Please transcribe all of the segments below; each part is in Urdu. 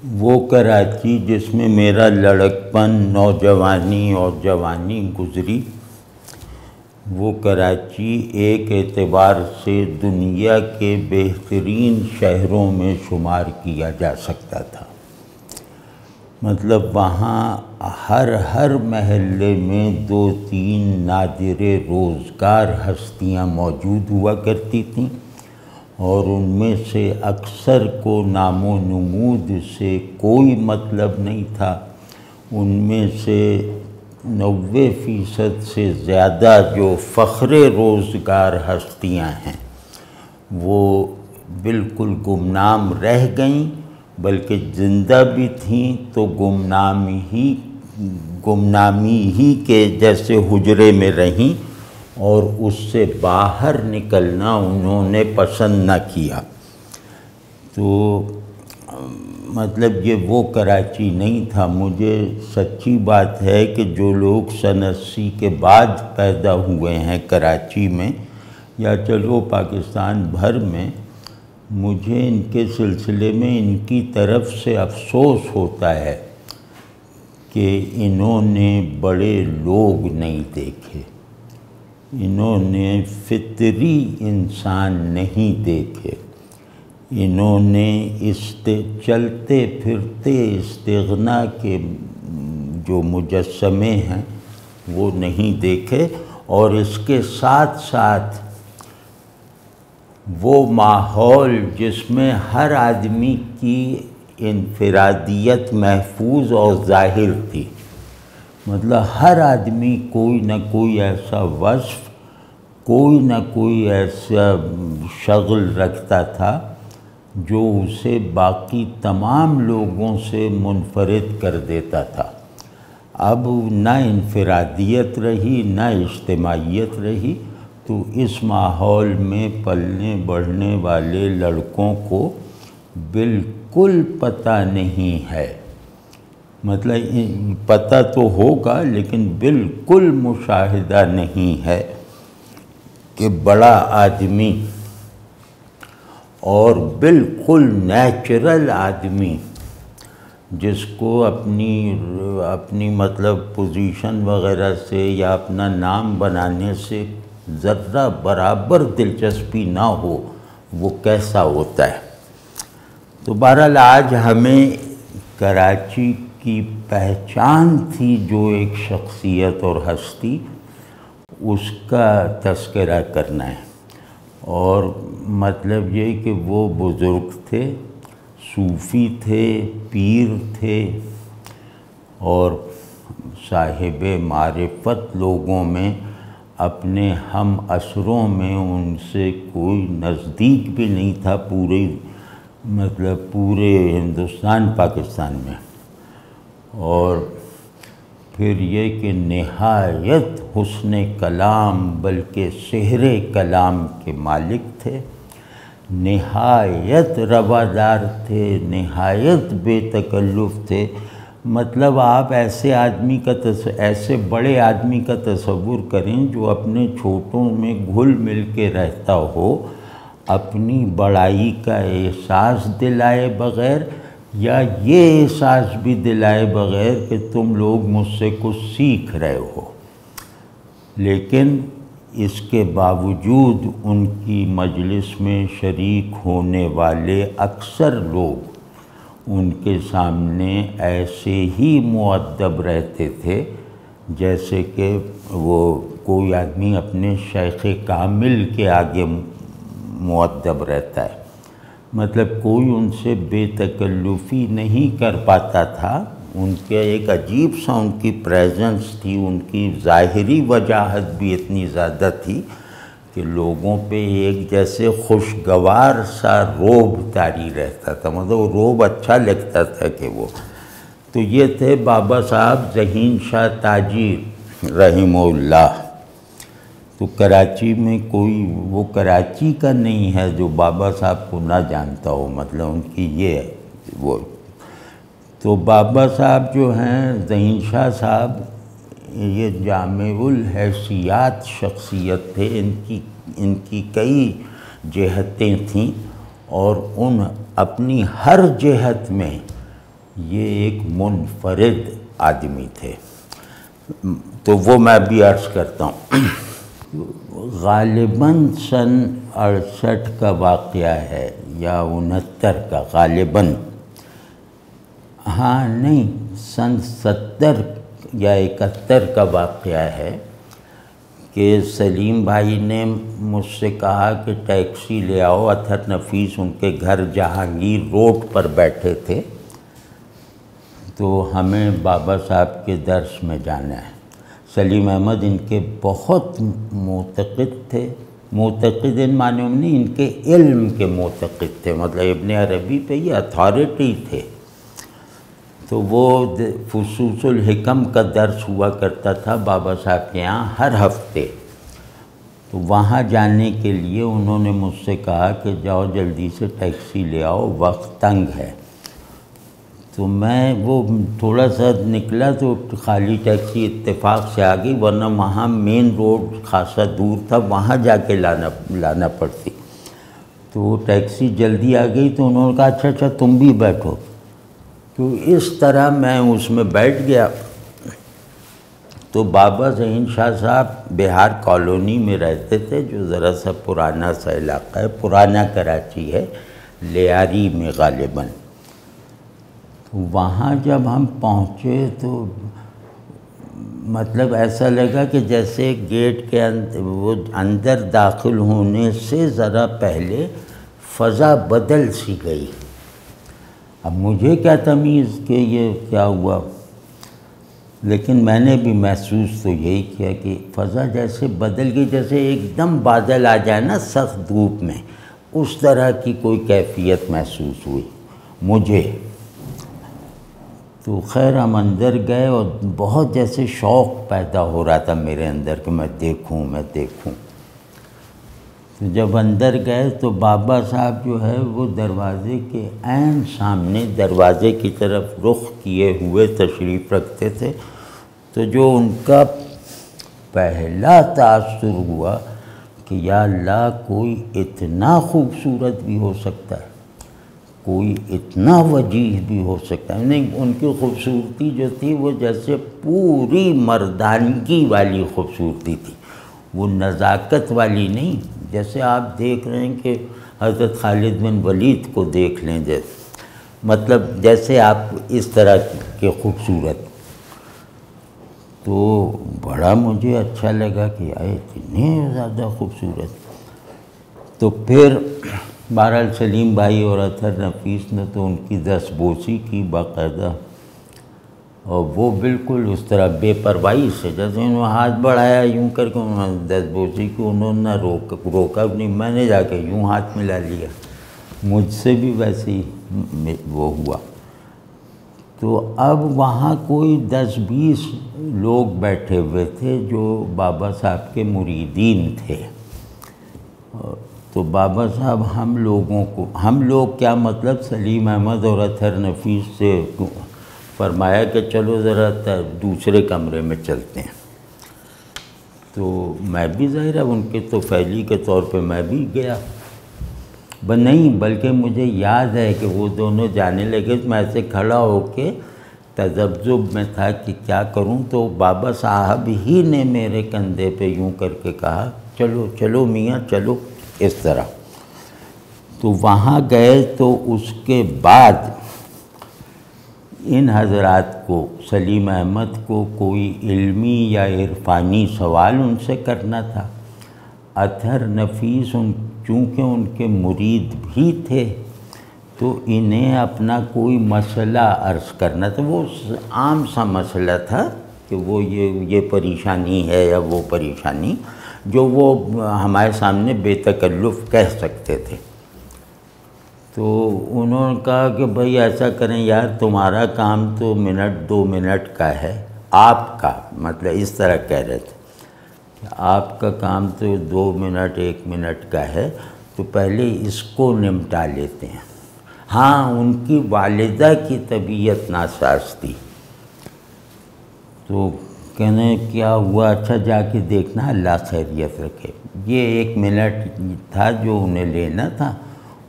وہ کراچی جس میں میرا لڑکپن، نوجوانی اور جوانی گزری، وہ کراچی ایک اعتبار سے دنیا کے بہترین شہروں میں شمار کیا جا سکتا تھا۔ مطلب وہاں ہر محلے میں 2-3 نادر روزگار ہستیاں موجود ہوا کرتی تھیں، اور ان میں سے اکثر کو نام و نمود سے کوئی مطلب نہیں تھا۔ ان میں سے 90% سے زیادہ جو فخر روزگار ہستیاں ہیں وہ بالکل گمنام رہ گئیں، بلکہ زندہ بھی تھیں تو گمنامی ہی کے جیسے حجرے میں رہیں، اور اس سے باہر نکلنا انہوں نے پسند نہ کیا۔ تو مطلب یہ وہ کراچی نہیں تھا۔ مجھے سچی بات ہے کہ جو لوگ سن 80 کے بعد پیدا ہوئے ہیں کراچی میں یا چلو پاکستان بھر میں، مجھے ان کے سلسلے میں ان کی طرف سے افسوس ہوتا ہے کہ انہوں نے بڑے لوگ نہیں دیکھے، انہوں نے فطری انسان نہیں دیکھے، انہوں نے چلتے پھرتے استغنا کے جو مجسمے ہیں وہ نہیں دیکھے، اور اس کے ساتھ ساتھ وہ ماحول جس میں ہر آدمی کی انفرادیت محفوظ اور ظاہر تھی۔ مطلب ہر آدمی کوئی نہ کوئی ایسا وصف، کوئی نہ کوئی ایسا شغل رکھتا تھا جو اسے باقی تمام لوگوں سے منفرد کر دیتا تھا۔ اب نہ انفرادیت رہی نہ اجتماعیت رہی، تو اس ماحول میں پلنے بڑھنے والے لڑکوں کو بالکل پتہ نہیں ہے، مطلب پتہ تو ہوگا لیکن بالکل مشاہدہ نہیں ہے کہ بڑا آدمی اور بالکل نیچرل آدمی جس کو اپنی مطلب پوزیشن وغیرہ سے یا اپنا نام بنانے سے ذرہ برابر دلچسپی نہ ہو، وہ کیسا ہوتا ہے۔ تو بہرحال آج ہمیں کراچی کی پہچان تھی جو ایک شخصیت اور ہستی، اس کا تذکرہ کرنا ہے، اور مطلب یہ کہ وہ بزرگ تھے، صوفی تھے، پیر تھے، اور صاحب معرفت لوگوں میں اپنے ہم عصروں میں ان سے کوئی نزدیک بھی نہیں تھا پورے ہندوستان پاکستان میں۔ اور پھر یہ کہ نہایت حسن کلام بلکہ سحر کلام کے مالک تھے، نہایت روادار تھے، نہایت بے تکلف تھے۔ مطلب آپ ایسے بڑے آدمی کا تصور کریں جو اپنے چھوٹوں میں گھل مل کے رہتا ہو، اپنی بڑائی کا احساس دلائے بغیر یا یہ احساس بھی دلائے بغیر کہ تم لوگ مجھ سے کچھ سیکھ رہے ہو، لیکن اس کے باوجود ان کی مجلس میں شریک ہونے والے اکثر لوگ ان کے سامنے ایسے ہی مؤدب رہتے تھے جیسے کہ وہ کوئی آدمی اپنے شیخ کامل کے آگے مؤدب رہتا ہے۔ مطلب کوئی ان سے بے تکلفی نہیں کر پاتا تھا، ان کے ایک عجیب سا ان کی پریزنس تھی، ان کی ظاہری وجاہت بھی اتنی زیادہ تھی کہ لوگوں پہ ایک جیسے خوشگوار سا روب طاری رہتا تھا، مطلب وہ روب اچھا لگتا تھا کہ وہ۔ تو یہ تھے بابا صاحب ذہین شاہ تاجی رحمہ اللہ۔ تو کراچی میں کوئی وہ کراچی کا نہیں ہے جو بابا صاحب کو نہ جانتا ہو، مطلب ان کی یہ وہ۔ تو بابا صاحب جو ہیں ذہین شاہ صاحب، یہ جامع الحیثیات شخصیت تھے، ان کی کئی جہتیں تھیں، اور اپنی ہر جہت میں یہ ایک منفرد آدمی تھے. تو وہ میں بھی عرض کرتا ہوں. غالباً سن 68 کا واقعہ ہے یا 69 کا غالباً. ہاں نہیں، سن 70 یا 71 کا واقعہ ہے کہ سلیم بھائی نے مجھ سے کہا کہ ٹیکسی لے آؤ. اطہر نفیس ان کے گھر جہانگیر روڈ پر بیٹھے تھے، تو ہمیں بابا صاحب کے درس میں جانا ہے. سلیم احمد ان کے بہت معتقد تھے. معتقد ان معنی میں نہیں، ان کے علم کے معتقد تھے، مطلب ابن عربی پہ یہ اتھارٹی تھے. تو وہ فصوص الحکم کا درس ہوا کرتا تھا بابا صاحب کے یہاں ہر ہفتے. تو وہاں جانے کے لیے انہوں نے مجھ سے کہا کہ جاؤ جلدی سے ٹیکسی لے آؤ، وقت تنگ ہے. تو میں وہ تھوڑا سا نکلا تو خالی ٹیکسی اتفاق سے آ گئی، ورنہ وہاں مین روڈ خاصا دور تھا، وہاں جا کے لانا پڑتی. تو وہ ٹیکسی جلدی آ گئی تو انہوں نے کہا اچھا تم بھی بیٹھو. تو اس طرح میں اس میں بیٹھ گیا. تو بابا ذہین شاہ صاحب بہار کالونی میں رہتے تھے، جو ذرا سا پرانا سا علاقہ ہے، پرانا کراچی ہے، لیاری میں غالباً. وہاں جب ہم پہنچے تو مطلب ایسا لگا کہ جیسے گیٹ کے اندر داخل ہونے سے ذرا پہلے فضا بدل سی گئی. اب مجھے کیا تمیز کہ یہ کیا ہوا، لیکن میں نے بھی محسوس تو یہی کیا کہ فضا جیسے بدل گئی، جیسے ایک دم بادل آ جائے نا سخت دھوپ میں، اس طرح کی کوئی کیفیت محسوس ہوئی مجھے. تو خیر ہم اندر گئے اور بہت جیسے شوق پیدا ہو رہا تھا میرے اندر کہ میں دیکھوں. تو جب اندر گئے تو بابا صاحب جو ہے وہ دروازے کے عین سامنے دروازے کی طرف رخ کیے ہوئے تشریف رکھتے تھے. تو جو ان کا پہلا تاثر ہوا کہ یا اللہ کوئی اتنا خوبصورت بھی ہو سکتا ہے، کوئی اتنا وجیح بھی ہو سکتا ہے. نہیں، ان کی خوبصورتی جو تھی وہ جیسے پوری مردانگی والی خوبصورتی تھی، وہ نزاکت والی نہیں. جیسے آپ دیکھ رہے ہیں کہ حضرت خالد بن ولید کو دیکھ لیں، مطلب جیسے آپ اس طرح کے خوبصورت. تو بڑا مجھے اچھا لگا کہ اتنے زیادہ خوبصورت. تو پھر بہرحال سلیم بھائی اور اطہر نفیس نے تو ان کی دستبوسی کی باقاعدہ، اور وہ بالکل اس طرح بے پرواہی سے، جیسے انہوں نے ہاتھ بڑھایا یوں کر کے انہوں نے دستبوسی کی، انہوں نے روکا نہیں، میں نے جا کے یوں ہاتھ ملا لیا. مجھ سے بھی ویسے ہی وہ ہوا. تو اب وہاں کوئی 10-20 لوگ بیٹھے ہوئے تھے جو بابا صاحب کے مریدین تھے. تو بابا صاحب ہم لوگ کیا مطلب سلیم احمد اور اطہر نفیس سے فرمایا کہ چلو ذرا دوسرے کمرے میں چلتے ہیں. تو میں بھی ظاہر ہے ان کے تو فیلی کے طور پہ میں بھی گیا. نہیں، بلکہ مجھے یاد ہے کہ وہ دونوں جانے لگے، میں ایسے کھڑا ہو کے تذبذب میں تھا کہ کیا کروں. تو بابا صاحب ہی نے میرے کندھے پہ یوں کر کے کہا چلو میاں چلو، اس طرح. تو وہاں گئے تو اس کے بعد ان حضرات کو، سلیم احمد کو کوئی علمی یا عرفانی سوال ان سے کرنا تھا. اطہر نفیس چونکہ ان کے مرید بھی تھے تو انہیں اپنا کوئی مسئلہ عرض کرنا تھا. وہ عام سا مسئلہ تھا کہ وہ یہ پریشانی ہے یا وہ پریشانی، جو وہ ہمارے سامنے بے تکلف کہہ سکتے تھے. تو انہوں نے کہا کہ بھئی ایسا کریں یار، تمہارا کام تو 1-2 منٹ کا ہے، آپ کا مطلب اس طرح کہہ رہے تھے کہ آپ کا کام تو 2 منٹ 1 منٹ کا ہے، تو پہلے اس کو نمٹا لیتے ہیں. ہاں، ان کی والدہ کی طبیعت ناساز تھی. تو کہنے کیا ہوا؟ اچھا جا کے دیکھنا، اللہ خیریت رکھے. یہ 1 منٹ تھا جو انہیں لینا تھا.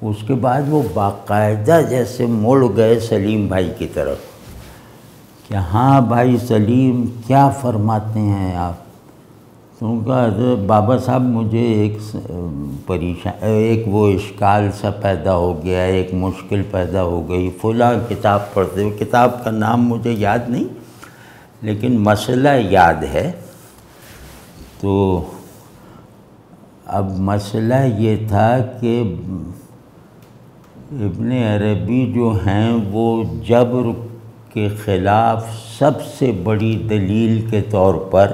اس کے بعد وہ باقاعدہ جیسے مڑ گئے سلیم بھائی کی طرف کہ ہاں بھائی سلیم کیا فرماتے ہیں آپ؟ تو کہا حضرت بابا صاحب مجھے ایک وہ اشکال سا پیدا ہو گیا، ایک مشکل پیدا ہو گئی، فلاں کتاب پڑھتے ہوئے، کتاب کا نام مجھے یاد نہیں لیکن مسئلہ یاد ہے۔ تو اب مسئلہ یہ تھا کہ ابن عربی جو ہیں وہ جبر کے خلاف سب سے بڑی دلیل کے طور پر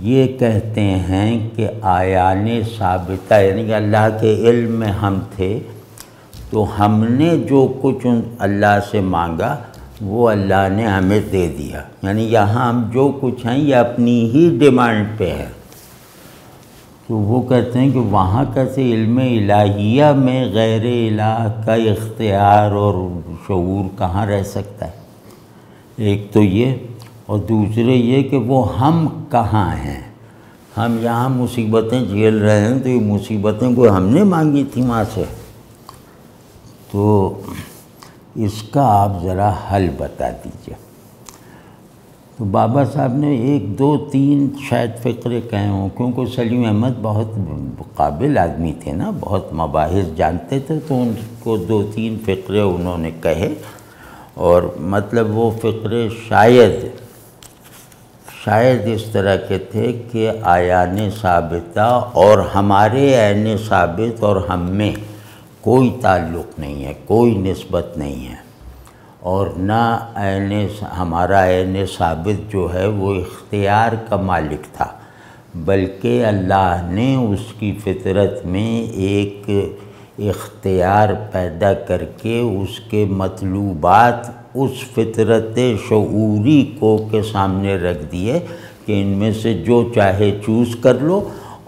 یہ کہتے ہیں کہ آیان ثابتہ، یعنی کہ اللہ کے علم میں ہم تھے تو ہم نے جو کچھ اللہ سے مانگا وہ اللہ نے ہمیں دے دیا، یعنی یہاں ہم جو کچھ ہیں یہ اپنی ہی ڈیمانڈ پہ ہے۔ تو وہ کہتے ہیں کہ وہاں کیسے علم الہیہ میں غیر الہ کا اختیار اور شعور کہاں رہ سکتا ہے؟ ایک تو یہ، اور دوسرے یہ کہ وہ ہم کہاں ہیں؟ ہم یہاں مصیبتیں جھیل رہے ہیں تو یہ مصیبتیں کوئی ہم نے مانگی تھیں وہاں سے؟ تو اس کا آپ ذرا حل بتا دیجئے۔ تو بابا صاحب نے 1 2 3 شاید فقرے کہے ہوں، کیونکہ سلیم احمد بہت قابل آدمی تھے نا، بہت مباحث جانتے تھے، تو ان کو 2 3 فقرے انہوں نے کہے، اور مطلب وہ فقرے شاید اس طرح کے تھے کہ آیان ثابتہ اور ہمارے عین ثابت اور ہم میں کوئی تعلق نہیں ہے، کوئی نسبت نہیں ہے، اور نہ ہمارا عین ثابت جو ہے وہ اختیار کا مالک تھا، بلکہ اللہ نے اس کی فطرت میں ایک اختیار پیدا کر کے اس کے مطلوبات اس فطرت شعوری کو کے سامنے رکھ دیے کہ ان میں سے جو چاہے چوز کر لو،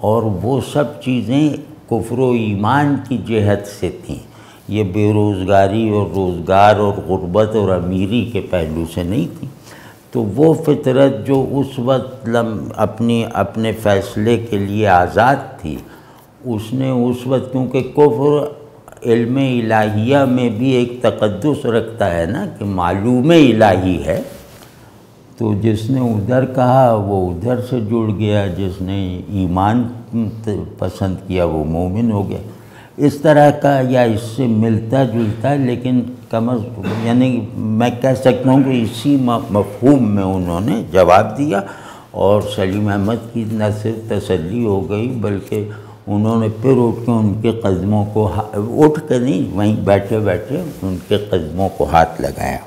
اور وہ سب چیزیں کفر و ایمان کی جہت سے تھیں، یہ بے روزگاری اور روزگار اور غربت اور امیری کے پہلو سے نہیں تھیں۔ تو وہ فطرت جو اس وقت اپنے فیصلے کے لیے آزاد تھی، اس نے اس وقت، کیونکہ کفر علم الہیہ میں بھی ایک تقدس رکھتا ہے نا کہ معلوم الہی ہے، تو جس نے ادھر کہا وہ ادھر سے جڑ گیا، جس نے ایمان پسند کیا وہ مومن ہو گیا، اس طرح کا یا اس سے ملتا جلتا، لیکن یعنی میں کہہ سکتا ہوں کہ اسی مفہوم میں انہوں نے جواب دیا، اور سلیم احمد کی نہ صرف تسلی ہو گئی بلکہ انہوں نے پھر اٹھ کے ان کے قدموں کو، اٹھ کے نہیں وہیں بیٹھے بیٹھے ان کے قدموں کو ہاتھ لگایا۔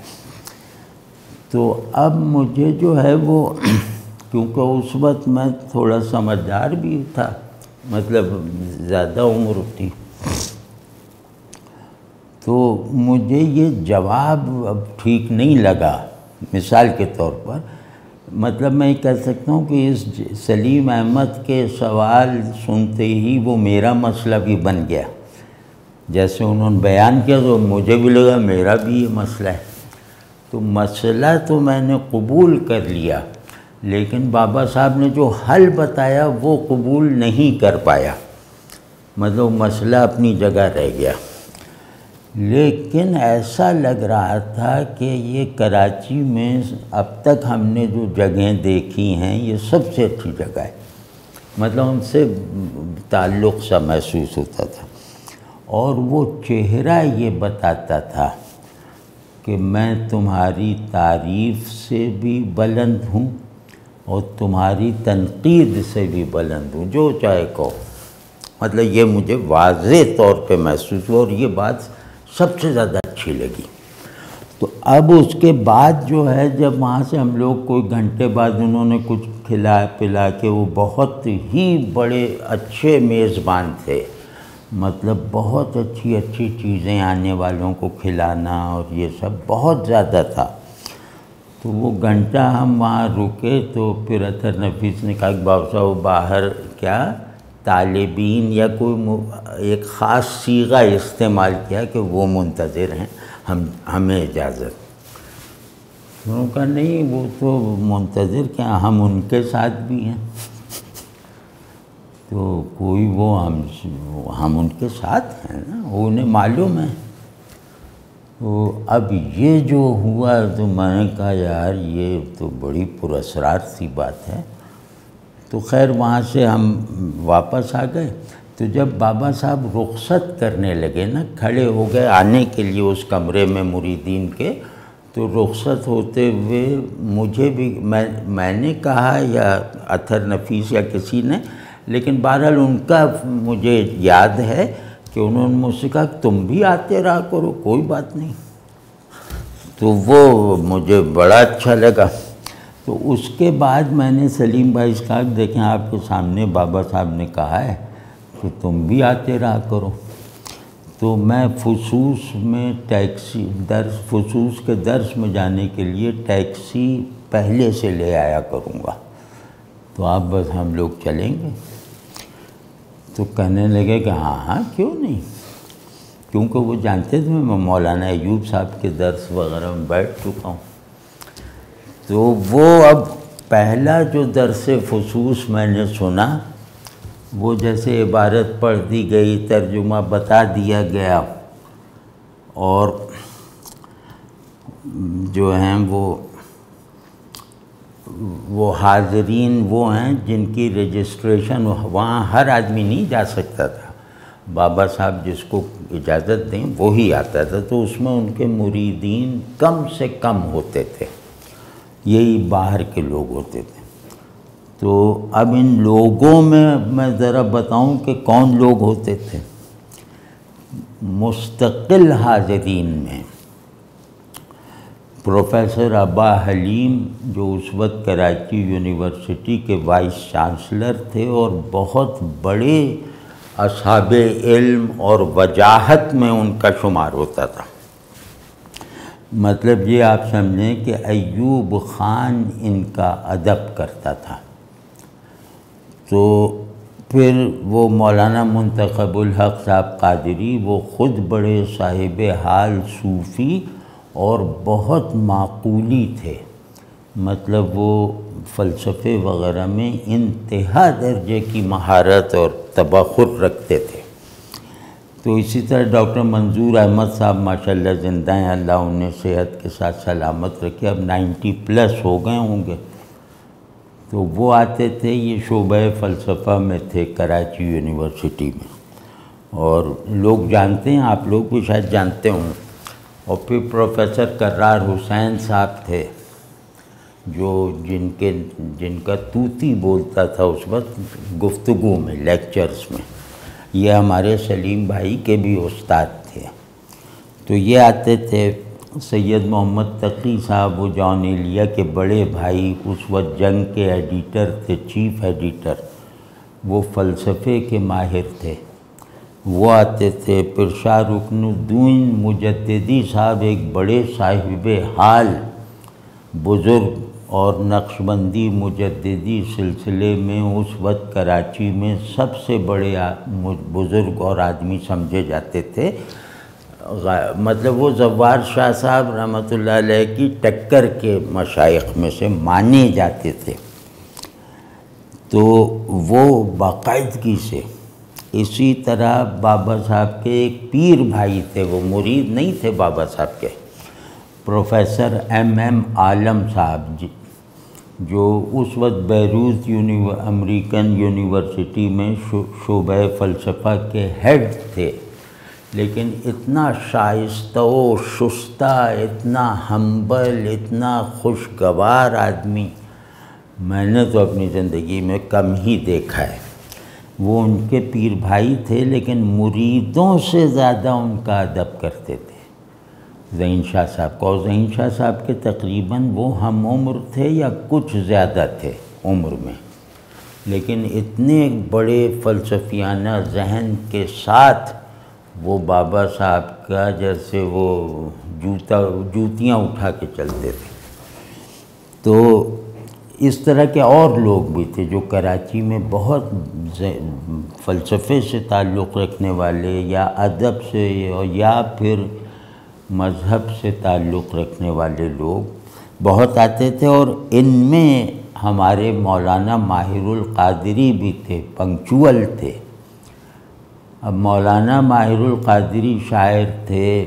تو اب مجھے جو ہے وہ کیونکہ اس وقت میں تھوڑا سمجھدار بھی تھا، مطلب زیادہ عمر تھی، تو مجھے یہ جواب اب ٹھیک نہیں لگا۔ مثال کے طور پر مطلب میں یہ کہہ سکتا ہوں کہ اس سلیم احمد کے سوال سنتے ہی وہ میرا مسئلہ بھی بن گیا، جیسے انہوں نے بیان کیا تو مجھے بھی لگا میرا بھی یہ مسئلہ ہے۔ تو مسئلہ تو میں نے قبول کر لیا، لیکن بابا صاحب نے جو حل بتایا وہ قبول نہیں کر پایا، مطلب مسئلہ اپنی جگہ رہ گیا۔ لیکن ایسا لگ رہا تھا کہ یہ کراچی میں اب تک ہم نے جو جگہیں دیکھی ہیں یہ سب سے اچھی جگہ ہے، مطلب ان سے تعلق سا محسوس ہوتا تھا، اور وہ چہرہ یہ بتاتا تھا کہ میں تمہاری تعریف سے بھی بلند ہوں اور تمہاری تنقید سے بھی بلند ہوں، جو چاہے کہو، مطلب یہ مجھے واضح طور پہ محسوس ہوا، اور یہ بات سب سے زیادہ اچھی لگی۔ تو اب اس کے بعد جو ہے جب وہاں سے ہم لوگ کوئی گھنٹے بعد انہوں نے کچھ کھلا پلا کے، وہ بہت ہی بڑے اچھے میزبان تھے، مطلب بہت اچھی اچھی چیزیں آنے والوں کو کھلانا اور یہ سب بہت زیادہ تھا۔ تو وہ گھنٹہ ہم وہاں رکے تو پھر اطہر نفیس نے کہا کہ بابا صاحب باہر کیا طالبین یا کوئی ایک خاص صیغہ استعمال کیا کہ وہ منتظر ہیں، ہمیں اجازت۔ انہوں نے کہا نہیں وہ تو منتظر کیا، ہم ان کے ساتھ بھی ہیں، تو کوئی وہ ہم ان کے ساتھ ہیں نا، وہ انہیں معلوم ہے۔ تو اب یہ جو ہوا تو میں نے کہا یار یہ تو بڑی پراسرار سی بات ہے۔ تو خیر وہاں سے ہم واپس آ گئے۔ تو جب بابا صاحب رخصت کرنے لگے نا، کھڑے ہو گئے آنے کے لیے اس کمرے میں مریدین کے، تو رخصت ہوتے ہوئے مجھے بھی میں نے کہا یا اطہر نفیس یا کسی نے، لیکن بہرحال ان کا مجھے یاد ہے کہ انہوں نے مجھ سے کہا تم بھی آتے رہا کرو، کوئی بات نہیں۔ تو وہ مجھے بڑا اچھا لگا۔ تو اس کے بعد میں نے سلیم بھائی سے کہا کہ دیکھیں آپ کے سامنے بابا صاحب نے کہا ہے کہ تم بھی آتے رہا کرو، تو میں فصوص میں فصوص کے درس میں جانے کے لیے ٹیکسی پہلے سے لے آیا کروں گا، تو آپ بس ہم لوگ چلیں گے۔ تو کہنے لگے کہ ہاں ہاں کیوں نہیں، کیونکہ وہ جانتے تھے میں مولانا ایوب صاحب کے درس وغیرہ میں بیٹھ چکا ہوں۔ تو وہ اب پہلا جو درس فصوص میں نے سنا، وہ جیسے عبارت پڑھ دی گئی، ترجمہ بتا دیا گیا، اور جو ہیں وہ حاضرین وہ ہیں جن کی رجسٹریشن وہاں ہر آدمی نہیں جا سکتا تھا، بابا صاحب جس کو اجازت دیں وہی آتا تھا، تو اس میں ان کے مریدین کم سے کم ہوتے تھے، یہی باہر کے لوگ ہوتے تھے۔ تو اب ان لوگوں میں ذرا بتاؤں کہ کون لوگ ہوتے تھے۔ مستقل حاضرین میں پروفیسر ابا حلیم جو اس وقت کراچی یونیورسٹی کے وائس چانسلر تھے اور بہت بڑے اصحاب علم اور وجاہت میں ان کا شمار ہوتا تھا، مطلب یہ آپ سمجھیں کہ ایوب خان ان کا ادب کرتا تھا۔ تو پھر وہ مولانا منتخب الحق صاحب قادری، وہ خود بڑے صاحب حال صوفی اور بہت معقولی تھے، مطلب وہ فلسفے وغیرہ میں انتہا درجے کی مہارت اور تبخر رکھتے تھے۔ تو اسی طرح ڈاکٹر منظور احمد صاحب ماشاءاللہ زندہ ہیں، اللہ انہیں صحت کے ساتھ سلامت رکھے، اب 90+ ہو گئے ہوں گے۔ تو وہ آتے تھے، یہ شعبہ فلسفہ میں تھے کراچی یونیورسٹی میں، اور لوگ جانتے ہیں، آپ لوگ بھی شاید جانتے ہوں۔ اور پھر پروفیسر کرار حسین صاحب تھے، جو جن کا طوطی بولتا تھا اس وقت گفتگو میں، لیکچرز میں، یہ ہمارے سلیم بھائی کے بھی استاد تھے۔ تو یہ آتے تھے۔ سید محمد تقی صاحب، وہ جان ایلیا کے بڑے بھائی، اس وقت جنگ کے ایڈیٹر تھے، چیف ایڈیٹر، وہ فلسفے کے ماہر تھے، وہ آتے تھے۔ پھر شاہ رکن الدین مجددی صاحب، ایک بڑے صاحب حال بزرگ اور نقشبندی مجددی سلسلے میں اس وقت کراچی میں سب سے بڑے بزرگ اور آدمی سمجھے جاتے تھے، مطلب وہ زوار شاہ صاحب رحمۃ اللہ علیہ کی ٹکر کے مشائخ میں سے مانے جاتے تھے۔ تو وہ باقاعدگی سے، اسی طرح بابا صاحب کے ایک پیر بھائی تھے، وہ مرید نہیں تھے بابا صاحب کے، پروفیسر ایم عالم صاحب، جو اس وقت بیروت امریکن یونیورسٹی میں شعبہ فلسفہ کے ہیڈ تھے، لیکن اتنا شائستہ و شستہ، اتنا ہمبل، اتنا خوشگوار آدمی میں نے تو اپنی زندگی میں کم ہی دیکھا ہے۔ وہ ان کے پیر بھائی تھے، لیکن مریدوں سے زیادہ ان کا ادب کرتے تھے ذہین شاہ صاحب کو، اور ذہین شاہ صاحب کے تقریباً وہ ہم عمر تھے یا کچھ زیادہ تھے عمر میں، لیکن اتنے بڑے فلسفیانہ ذہن کے ساتھ وہ بابا صاحب کا جیسے وہ جوتیاں اٹھا کے چلتے تھے۔ تو اس طرح کے اور لوگ بھی تھے جو کراچی میں بہت فلسفے سے تعلق رکھنے والے، یا ادب سے، یا پھر مذہب سے تعلق رکھنے والے لوگ بہت آتے تھے، اور ان میں ہمارے مولانا ماہر القادری بھی تھے، پنکچول تھے، اب مولانا ماہر القادری شاعر تھے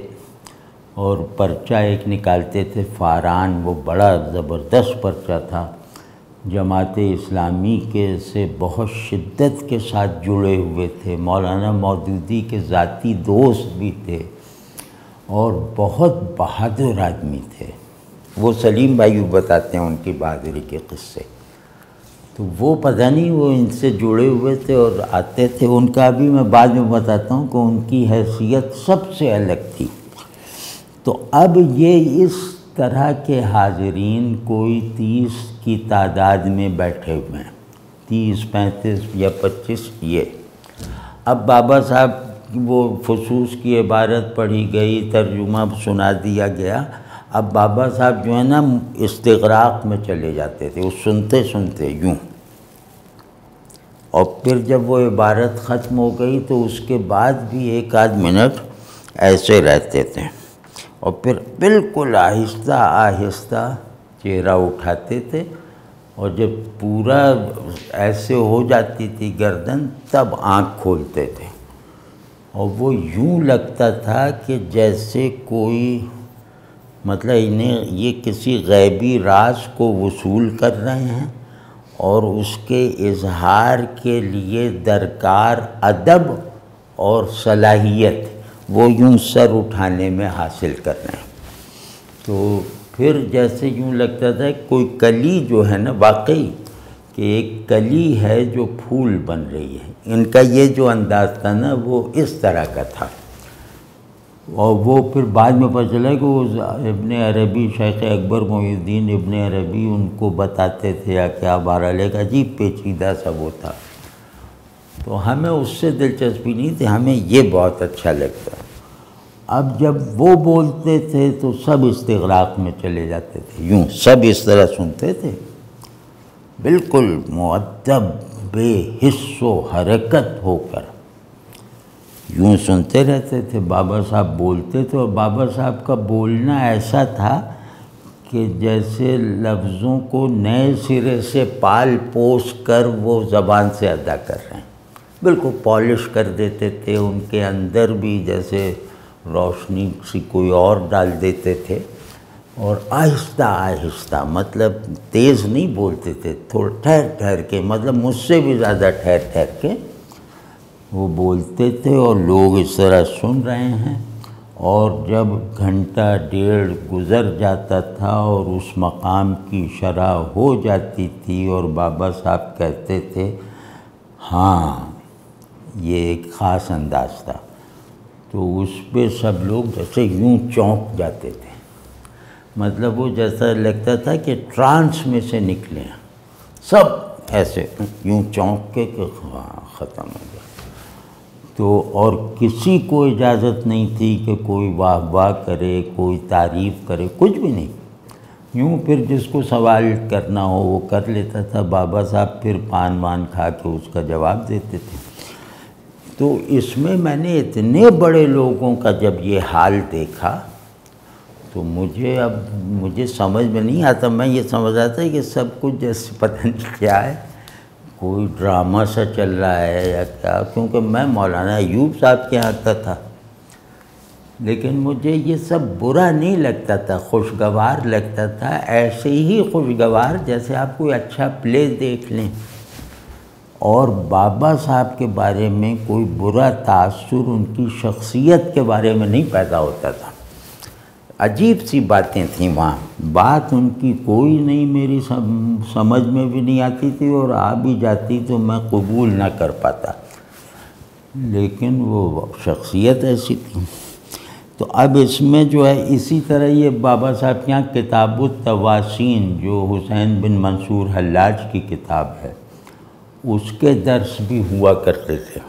اور پرچہ ایک نکالتے تھے فاران، وہ بڑا زبردست پرچہ تھا، جماعت اسلامی کے سے بہت شدت کے ساتھ جڑے ہوئے تھے، مولانا مودودی کے ذاتی دوست بھی تھے اور بہت بہادر آدمی تھے۔ وہ سلیم بھائی بتاتے ہیں ان کی بہادری کے قصے، تو وہ پتہ نہیں وہ ان سے جڑے ہوئے تھے اور آتے تھے۔ ان کا بھی میں بعد میں بتاتا ہوں کہ ان کی حیثیت سب سے الگ تھی۔ تو اب یہ اس طرح کے حاضرین کوئی 30 کی تعداد میں بیٹھے ہوئے ہیں، 30 35 یا 25 یہ۔ اب بابا صاحب وہ فصوص کی عبارت پڑھی گئی، ترجمہ سنا دیا گیا، اب بابا صاحب جو ہے نا استغراق میں چلے جاتے تھے، وہ سنتے سنتے یوں، اور پھر جب وہ عبارت ختم ہو گئی تو اس کے بعد بھی 1 آدھ منٹ ایسے رہتے تھے، اور پھر بالکل آہستہ آہستہ چہرہ اٹھاتے تھے، اور جب پورا ایسے ہو جاتی تھی گردن تب آنکھ کھولتے تھے، اور وہ یوں لگتا تھا کہ جیسے کوئی مطلب انہیں یہ کسی غیبی راز کو وصول کر رہے ہیں اور اس کے اظہار کے لیے درکار ادب اور صلاحیت وہ یوں سر اٹھانے میں حاصل کر رہے ہیں۔ تو پھر جیسے یوں لگتا تھا کوئی کلی جو ہے نا، واقعی کہ ایک کلی ہے جو پھول بن رہی ہے، ان کا یہ جو انداز تھا نا وہ اس طرح کا تھا۔ اور وہ پھر بعد میں پتہ چلا کہ وہ ابن عربی، شیخ اکبر محی الدین ابن عربی ان کو بتاتے تھے یا کیا، بہرحال ایک عجیب پیچیدہ سا وہ تھا۔ تو ہمیں اس سے دلچسپی نہیں تھی، ہمیں یہ بہت اچھا لگتا۔ اب جب وہ بولتے تھے تو سب استغراق میں چلے جاتے تھے، یوں سب اس طرح سنتے تھے، بالکل مؤدب بے حس و حرکت ہو کر یوں سنتے رہتے تھے۔ بابا صاحب بولتے تھے، اور بابا صاحب کا بولنا ایسا تھا کہ جیسے لفظوں کو نئے سرے سے پال پوس کر وہ زبان سے ادا کر رہے ہیں، بالکل پالش کر دیتے تھے، ان کے اندر بھی جیسے روشنی سی کوئی اور ڈال دیتے تھے، اور آہستہ آہستہ، مطلب تیز نہیں بولتے تھے، تھوڑا ٹھہر ٹھہر کے، مطلب مجھ سے بھی زیادہ ٹھہر ٹھہر کے وہ بولتے تھے، اور لوگ اس طرح سن رہے ہیں۔ اور جب گھنٹہ ڈیڑھ گزر جاتا تھا اور اس مقام کی شرح ہو جاتی تھی اور بابا صاحب کہتے تھے ہاں یہ ایک خاص انداز تھا، تو اس پہ سب لوگ جیسے یوں چونک جاتے تھے، مطلب وہ جیسا لگتا تھا کہ ٹرانس میں سے نکلے ہیں، سب ایسے یوں چونک کے کہ ختم ہو گیا۔ تو اور کسی کو اجازت نہیں تھی کہ کوئی واہ واہ کرے، کوئی تعریف کرے، کچھ بھی نہیں، یوں پھر جس کو سوال کرنا ہو وہ کر لیتا تھا، بابا صاحب پھر پان وان کھا کے اس کا جواب دیتے تھے۔ تو اس میں نے اتنے بڑے لوگوں کا جب یہ حال دیکھا تو مجھے سمجھ میں نہیں آتا، میں یہ سمجھ آتا کہ سب کچھ جیسے پتہ نہیں کیا ہے، کوئی ڈرامہ سا چل رہا ہے یا کیا، کیونکہ میں مولانا ایوب صاحب کے ہاتھ کا تھا، لیکن مجھے یہ سب برا نہیں لگتا تھا، خوشگوار لگتا تھا، ایسے ہی خوشگوار جیسے آپ کوئی اچھا پلے دیکھ لیں، اور بابا صاحب کے بارے میں کوئی برا تاثر ان کی شخصیت کے بارے میں نہیں پیدا ہوتا تھا۔ عجیب سی باتیں تھیں وہاں، بات ان کی کوئی نہیں میری سمجھ میں بھی نہیں آتی تھی، اور آ بھی جاتی تو میں قبول نہ کر پاتا، لیکن وہ شخصیت ایسی تھی۔ تو اب اس میں جو ہے اسی طرح یہ بابا صاحب کے یہاں کتاب التواسین جو حسین بن منصور حلاج کی کتاب ہے، اس کے درس بھی ہوا کرتے تھے،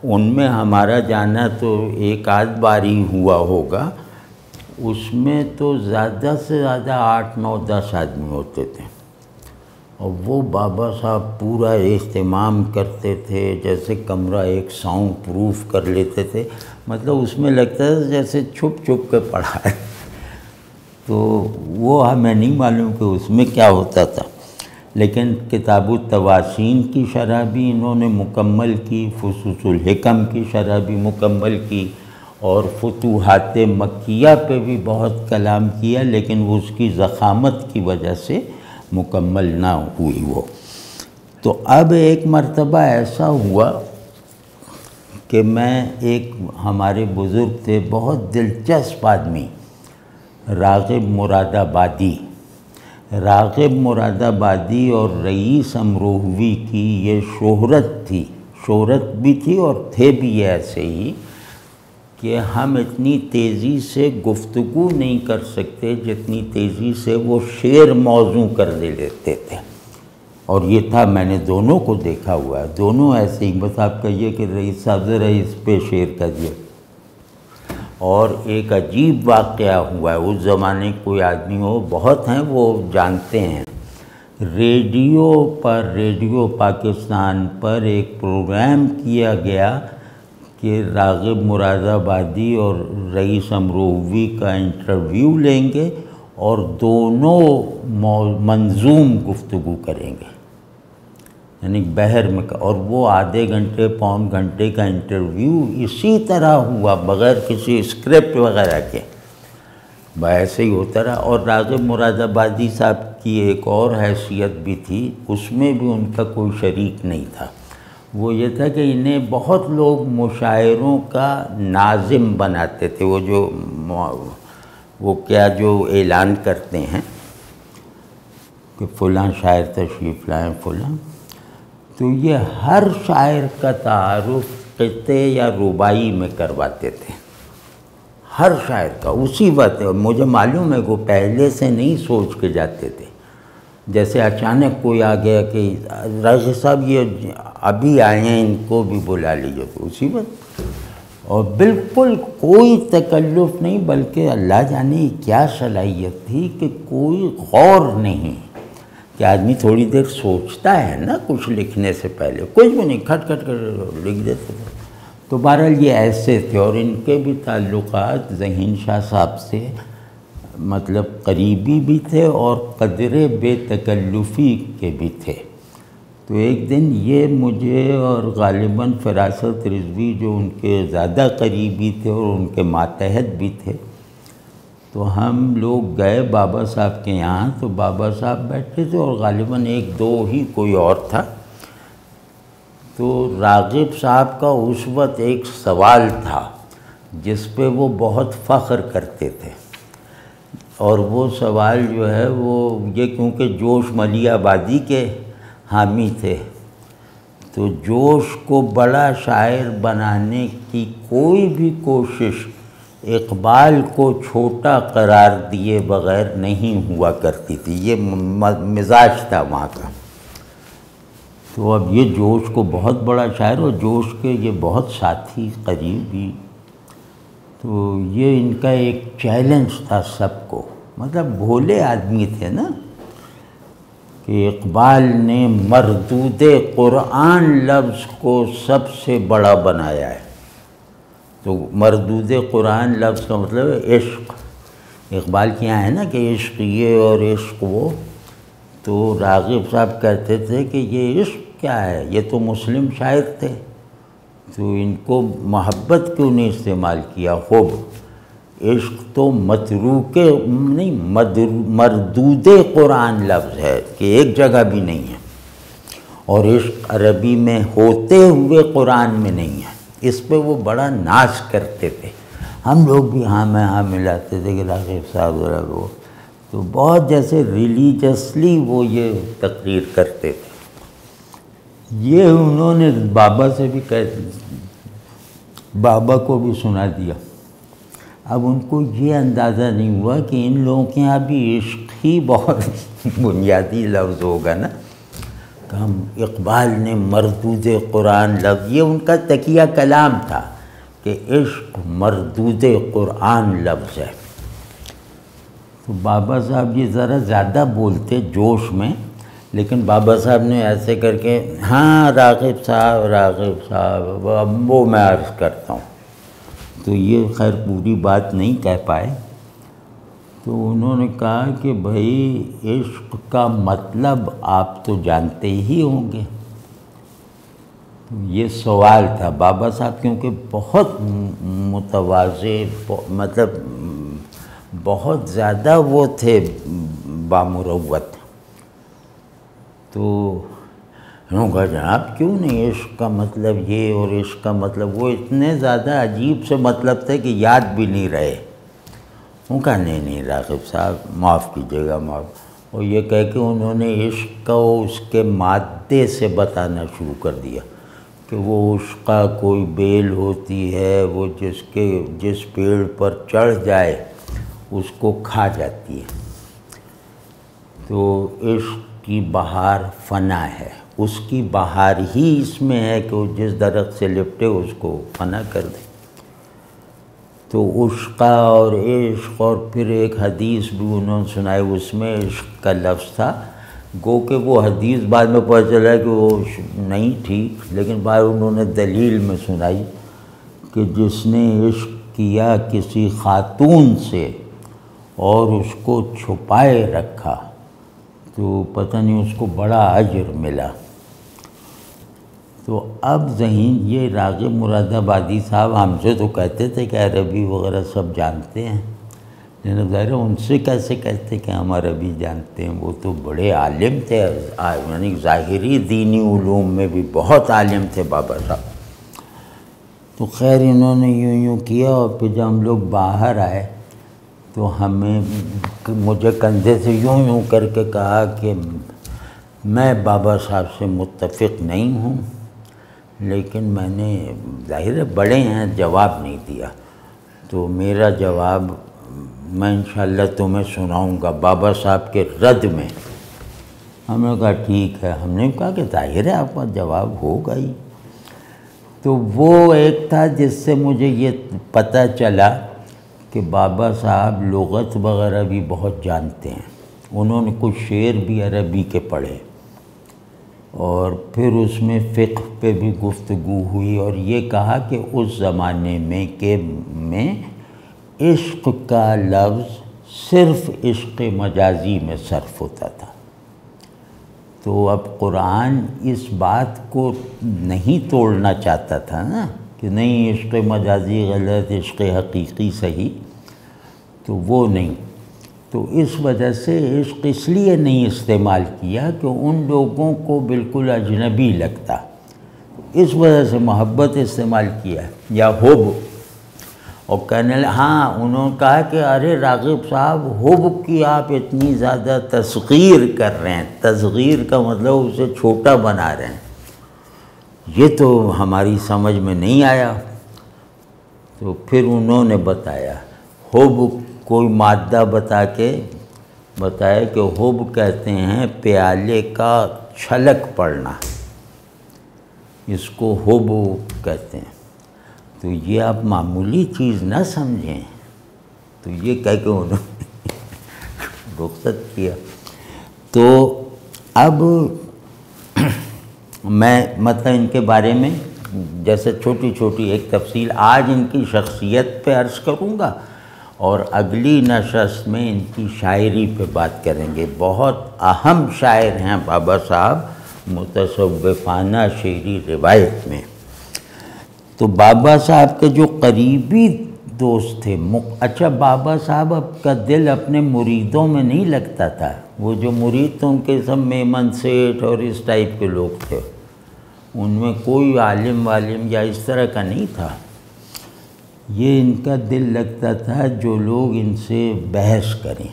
ان میں ہمارا جانا تو 1 آدھ بار ہی ہوا ہوگا، اس میں تو زیادہ سے زیادہ 8 9 10 آدمی ہوتے تھے، اور وہ بابا صاحب پورا اہتمام کرتے تھے، جیسے کمرہ ایک ساؤنڈ پروف کر لیتے تھے، مطلب اس میں لگتا تھا جیسے چھپ چھپ کے پڑھا ہے، تو وہ ہمیں نہیں معلوم کہ اس میں کیا ہوتا تھا، لیکن کتاب التواسین کی شرح بھی انہوں نے مکمل کی، فصوص الحکم کی شرح بھی مکمل کی، اور فتوحات مکیہ پہ بھی بہت کلام کیا، لیکن وہ اس کی ضخامت کی وجہ سے مکمل نہ ہوئی وہ۔ تو اب ایک مرتبہ ایسا ہوا کہ میں ایک ہمارے بزرگ تھے، بہت دلچسپ آدمی، راغب مراد آبادی۔ راغب مراد آبادی اور رئیس امروہوی کی یہ شہرت بھی تھی اور تھے بھی ایسے ہی کہ ہم اتنی تیزی سے گفتگو نہیں کر سکتے جتنی تیزی سے وہ شعر موضوع کر لیتے تھے، اور یہ تھا، میں نے دونوں کو دیکھا ہوا ہے، دونوں ایسے ہی، بس آپ کہیے کہ رئیس صاحب ذرا اس پہ شعر کر دیا۔ اور ایک عجیب واقعہ ہوا ہے، اس زمانے کوئی آدمی ہو، بہت ہیں وہ جانتے ہیں، ریڈیو پاکستان پر ایک پروگرام کیا گیا کہ راغب مراد آبادی اور رئیس امروہوی کا انٹرویو لیں گے اور دونوں منظوم گفتگو کریں گے، یعنی بحر میں، اور وہ آدھے گھنٹے پون گھنٹے کا انٹرویو اسی طرح ہوا بغیر کسی اسکرپٹ وغیرہ کے، ایسے ہی ہوتا رہا۔ اور راغب مراد آبادی صاحب کی ایک اور حیثیت بھی تھی، اس میں بھی ان کا کوئی شریک نہیں تھا، وہ یہ تھا کہ انہیں بہت لوگ مشاعروں کا ناظم بناتے تھے، وہ جو اعلان کرتے ہیں کہ فلاں شاعر تشریف لائیں فلاں، تو یہ ہر شاعر کا تعارف قطعے یا رباعی میں کرواتے تھے، ہر شاعر کا اسی وقت۔ مجھے معلوم ہے وہ پہلے سے نہیں سوچ کے جاتے تھے، جیسے اچانک کوئی آ گیا کہ راغب صاحب یہ ابھی آئے ہیں، ان کو بھی بلا لیجیے، تو اسی وقت، اور بالکل کوئی تکلف نہیں، بلکہ اللہ جانے کیا صلاحیت تھی کہ کوئی غور نہیں، کہ آدمی تھوڑی دیر سوچتا ہے نا کچھ لکھنے سے پہلے، کچھ بھی نہیں، کھٹ کھٹ کر لکھ دیتے تھے۔ تو بہرحال یہ ایسے تھے، اور ان کے بھی تعلقات ذہین شاہ صاحب سے مطلب قریبی بھی تھے اور قدر بے تکلفی کے بھی تھے۔ تو ایک دن یہ مجھے اور غالباً فراست رضوی جو ان کے زیادہ قریبی تھے اور ان کے ماتحت بھی تھے، تو ہم لوگ گئے بابا صاحب کے یہاں، تو بابا صاحب بیٹھے تھے اور غالباً ایک دو ہی کوئی اور تھا۔ تو راغب صاحب کا اس وقت ایک سوال تھا جس پہ وہ بہت فخر کرتے تھے، اور وہ سوال جو ہے وہ یہ، کیونکہ جوش ملی آبادی کے حامی تھے، تو جوش کو بڑا شاعر بنانے کی کوئی بھی کوشش اقبال کو چھوٹا قرار دیے بغیر نہیں ہوا کرتی تھی، یہ مزاج تھا وہاں کا۔ تو اب یہ جوش کو بہت بڑا شاعر، اور جوش کے یہ بہت ساتھی قریبی، تو یہ ان کا ایک چیلنج تھا سب کو، مطلب بھولے آدمی تھے نا، کہ اقبال نے مردود قرآن لفظ کو سب سے بڑا بنایا ہے۔ تو مردود قرآن لفظ کا مطلب ہے عشق، اقبال کے یہاں ہے نا کہ عشق یہ اور عشق وہ، تو راغب صاحب کہتے تھے کہ یہ عشق کیا ہے، یہ تو مسلم شاعر تھے، تو ان کو محبت کیوں نہیں استعمال کیا، خوب عشق تو متروک نہیں، مردود قرآن لفظ ہے کہ ایک جگہ بھی نہیں ہے، اور عشق عربی میں ہوتے ہوئے قرآن میں نہیں ہے، اس پہ وہ بڑا ناز کرتے تھے۔ ہم لوگ بھی ہاں میں ہاں ملاتے تھے کہ راغب صاحب وہ، تو بہت جیسے ریلیجسلی وہ یہ تقریر کرتے تھے۔ یہ انہوں نے بابا سے بھی بابا کو بھی سنا دیا۔ اب ان کو یہ اندازہ نہیں ہوا کہ ان لوگوں کے یہاں بھی عشق ہی بہت بنیادی لفظ ہوگا نا، کہ ہم اقبال نے مردود قرآن لفظ، یہ ان کا تکیہ کلام تھا کہ عشق مردود قرآن لفظ ہے۔ تو بابا صاحب یہ ذرا زیادہ بولتے جوش میں، لیکن بابا صاحب نے ایسے کر کے ہاں راغب صاحب وہ میں عرض کرتا ہوں، تو یہ خیر پوری بات نہیں کہہ پائے۔ تو انہوں نے کہا کہ بھائی عشق کا مطلب آپ تو جانتے ہی ہوں گے. یہ سوال تھا. بابا صاحب کیونکہ بہت متواضع، مطلب بہت زیادہ وہ تھے بامروت. تو انہوں نے کہا جناب کیوں نہیں، عشق کا مطلب یہ اور عشق کا مطلب وہ، اتنے زیادہ عجیب سے مطلب تھے کہ یاد بھی نہیں رہے. انہوں نے کہا نہیں راغب صاحب معاف کیجیے گا معاف. اور یہ کہہ کے انہوں نے عشق کو اس کے مادے سے بتانا شروع کر دیا کہ وہ عشق کا کوئی بیل ہوتی ہے، وہ جس پیڑ پر چڑھ جائے اس کو کھا جاتی ہے. تو عشق کی بہار فنا ہے، اس کی بہار ہی اس میں ہے کہ وہ جس درخت سے لپٹے اس کو فنا کر دے. تو عشق اور عشق، اور پھر ایک حدیث بھی انہوں نے سنائی، اس میں عشق کا لفظ تھا. گو کہ وہ حدیث بعد میں پتہ چلا کہ وہ نہیں ٹھیک، لیکن بعد انہوں نے دلیل میں سنائی کہ جس نے عشق کیا کسی خاتون سے اور اس کو چھپائے رکھا تو پتہ نہیں اس کو بڑا اجر ملا. تو اب ذہین یہ راغب مراد آبادی صاحب ہم سے تو کہتے تھے کہ عربی وغیرہ سب جانتے ہیں، لیکن ظاہر ان سے کیسے کہتے کہ ہم عربی جانتے ہیں. وہ تو بڑے عالم تھے، یعنی ظاہری دینی علوم میں بھی بہت عالم تھے بابا صاحب. تو خیر انہوں نے یوں کیا، اور پھر جب ہم لوگ باہر آئے تو مجھے کندھے سے یوں کر کے کہا کہ میں بابا صاحب سے متفق نہیں ہوں، لیکن میں نے ظاہر بڑے ہیں جواب نہیں دیا. تو میرا جواب میں انشاءاللہ تمہیں سناؤں گا بابا صاحب کے رد میں. ہم نے کہا ٹھیک ہے. ہم نے کہا کہ ظاہر ہے آپ کا جواب ہوگا ہی. تو وہ ایک تھا جس سے مجھے یہ پتہ چلا کہ بابا صاحب لغت وغیرہ بھی بہت جانتے ہیں. انہوں نے کچھ شعر بھی عربی کے پڑھے، اور پھر اس میں فقہ پہ بھی گفتگو ہوئی، اور یہ کہا کہ اس زمانے میں عشق کا لفظ صرف عشق مجازی میں صرف ہوتا تھا. تو اب قرآن اس بات کو نہیں توڑنا چاہتا تھا نا کہ نہیں عشق مجازی غلط، عشق حقیقی صحیح، تو وہ نہیں. تو اس وجہ سے عشق اس لیے نہیں استعمال کیا کہ ان لوگوں کو بالکل اجنبی لگتا، اس وجہ سے محبت استعمال کیا یا حب. اور کہنے ہاں انہوں نے کہا کہ ارے راغب صاحب حب کی آپ اتنی زیادہ تصغیر کر رہے ہیں، تصغیر کا مطلب اسے چھوٹا بنا رہے ہیں، یہ تو ہماری سمجھ میں نہیں آیا. تو پھر انہوں نے بتایا حب کوئی مادہ بتایا کہ حب کہتے ہیں پیالے کا چھلک پڑنا، اس کو حب کہتے ہیں. تو یہ آپ معمولی چیز نہ سمجھیں. تو یہ کہہ کے انہوں نے رخصت کیا. تو اب میں مطلب ان کے بارے میں جیسے چھوٹی چھوٹی ایک تفصیل آج ان کی شخصیت پہ عرض کروں گا، اور اگلی نشست میں ان کی شاعری پہ بات کریں گے. بہت اہم شاعر ہیں بابا صاحب متصوفانہ شعری روایت میں. تو بابا صاحب کے جو قریبی دوست تھے، اچھا بابا صاحب کا دل اپنے مریدوں میں نہیں لگتا تھا. وہ جو مرید تھے ان کے سب میمن سیٹھ اور اس ٹائپ کے لوگ تھے، ان میں کوئی عالم یا اس طرح کا نہیں تھا. یہ ان کا دل لگتا تھا جو لوگ ان سے بحث کریں،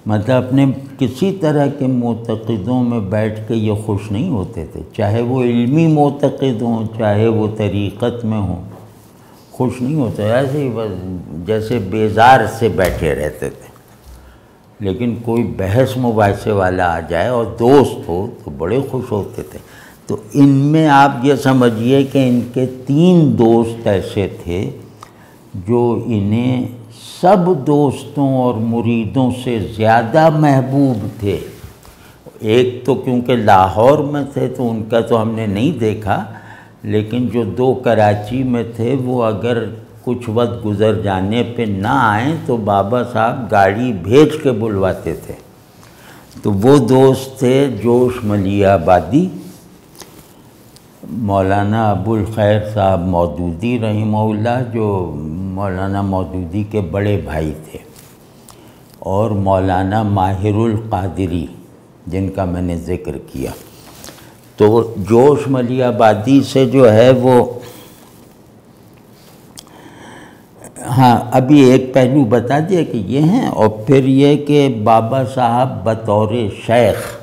مطلب اپنے کسی طرح کے معتقدوں میں بیٹھ کے یہ خوش نہیں ہوتے تھے، چاہے وہ علمی معتقد ہوں چاہے وہ طریقت میں ہوں، خوش نہیں ہوتے، ایسے ہی بس جیسے بیزار سے بیٹھے رہتے تھے. لیکن کوئی بحث مباحثے والا آ جائے اور دوست ہو تو بڑے خوش ہوتے تھے. تو ان میں آپ یہ سمجھیے کہ ان کے 3 دوست ایسے تھے جو انہیں سب دوستوں اور مریدوں سے زیادہ محبوب تھے. ایک تو کیونکہ لاہور میں تھے تو ان کا تو ہم نے نہیں دیکھا، لیکن جو 2 کراچی میں تھے وہ اگر کچھ وقت گزر جانے پہ نہ آئیں تو بابا صاحب گاڑی بھیج کے بلواتے تھے۔ تو وہ دوست تھے جوش ملیح آبادی، مولانا ابو الخیر صاحب مودودی رحمہ اللہ، جو مولانا مودودی کے بڑے بھائی تھے، اور مولانا ماہر القادری جن کا میں نے ذکر کیا۔ تو جوش ملیح آبادی سے جو ہے وہ، ہاں ابھی ایک پہلو بتا دیا کہ یہ ہیں، اور پھر یہ کہ بابا صاحب بطور شیخ،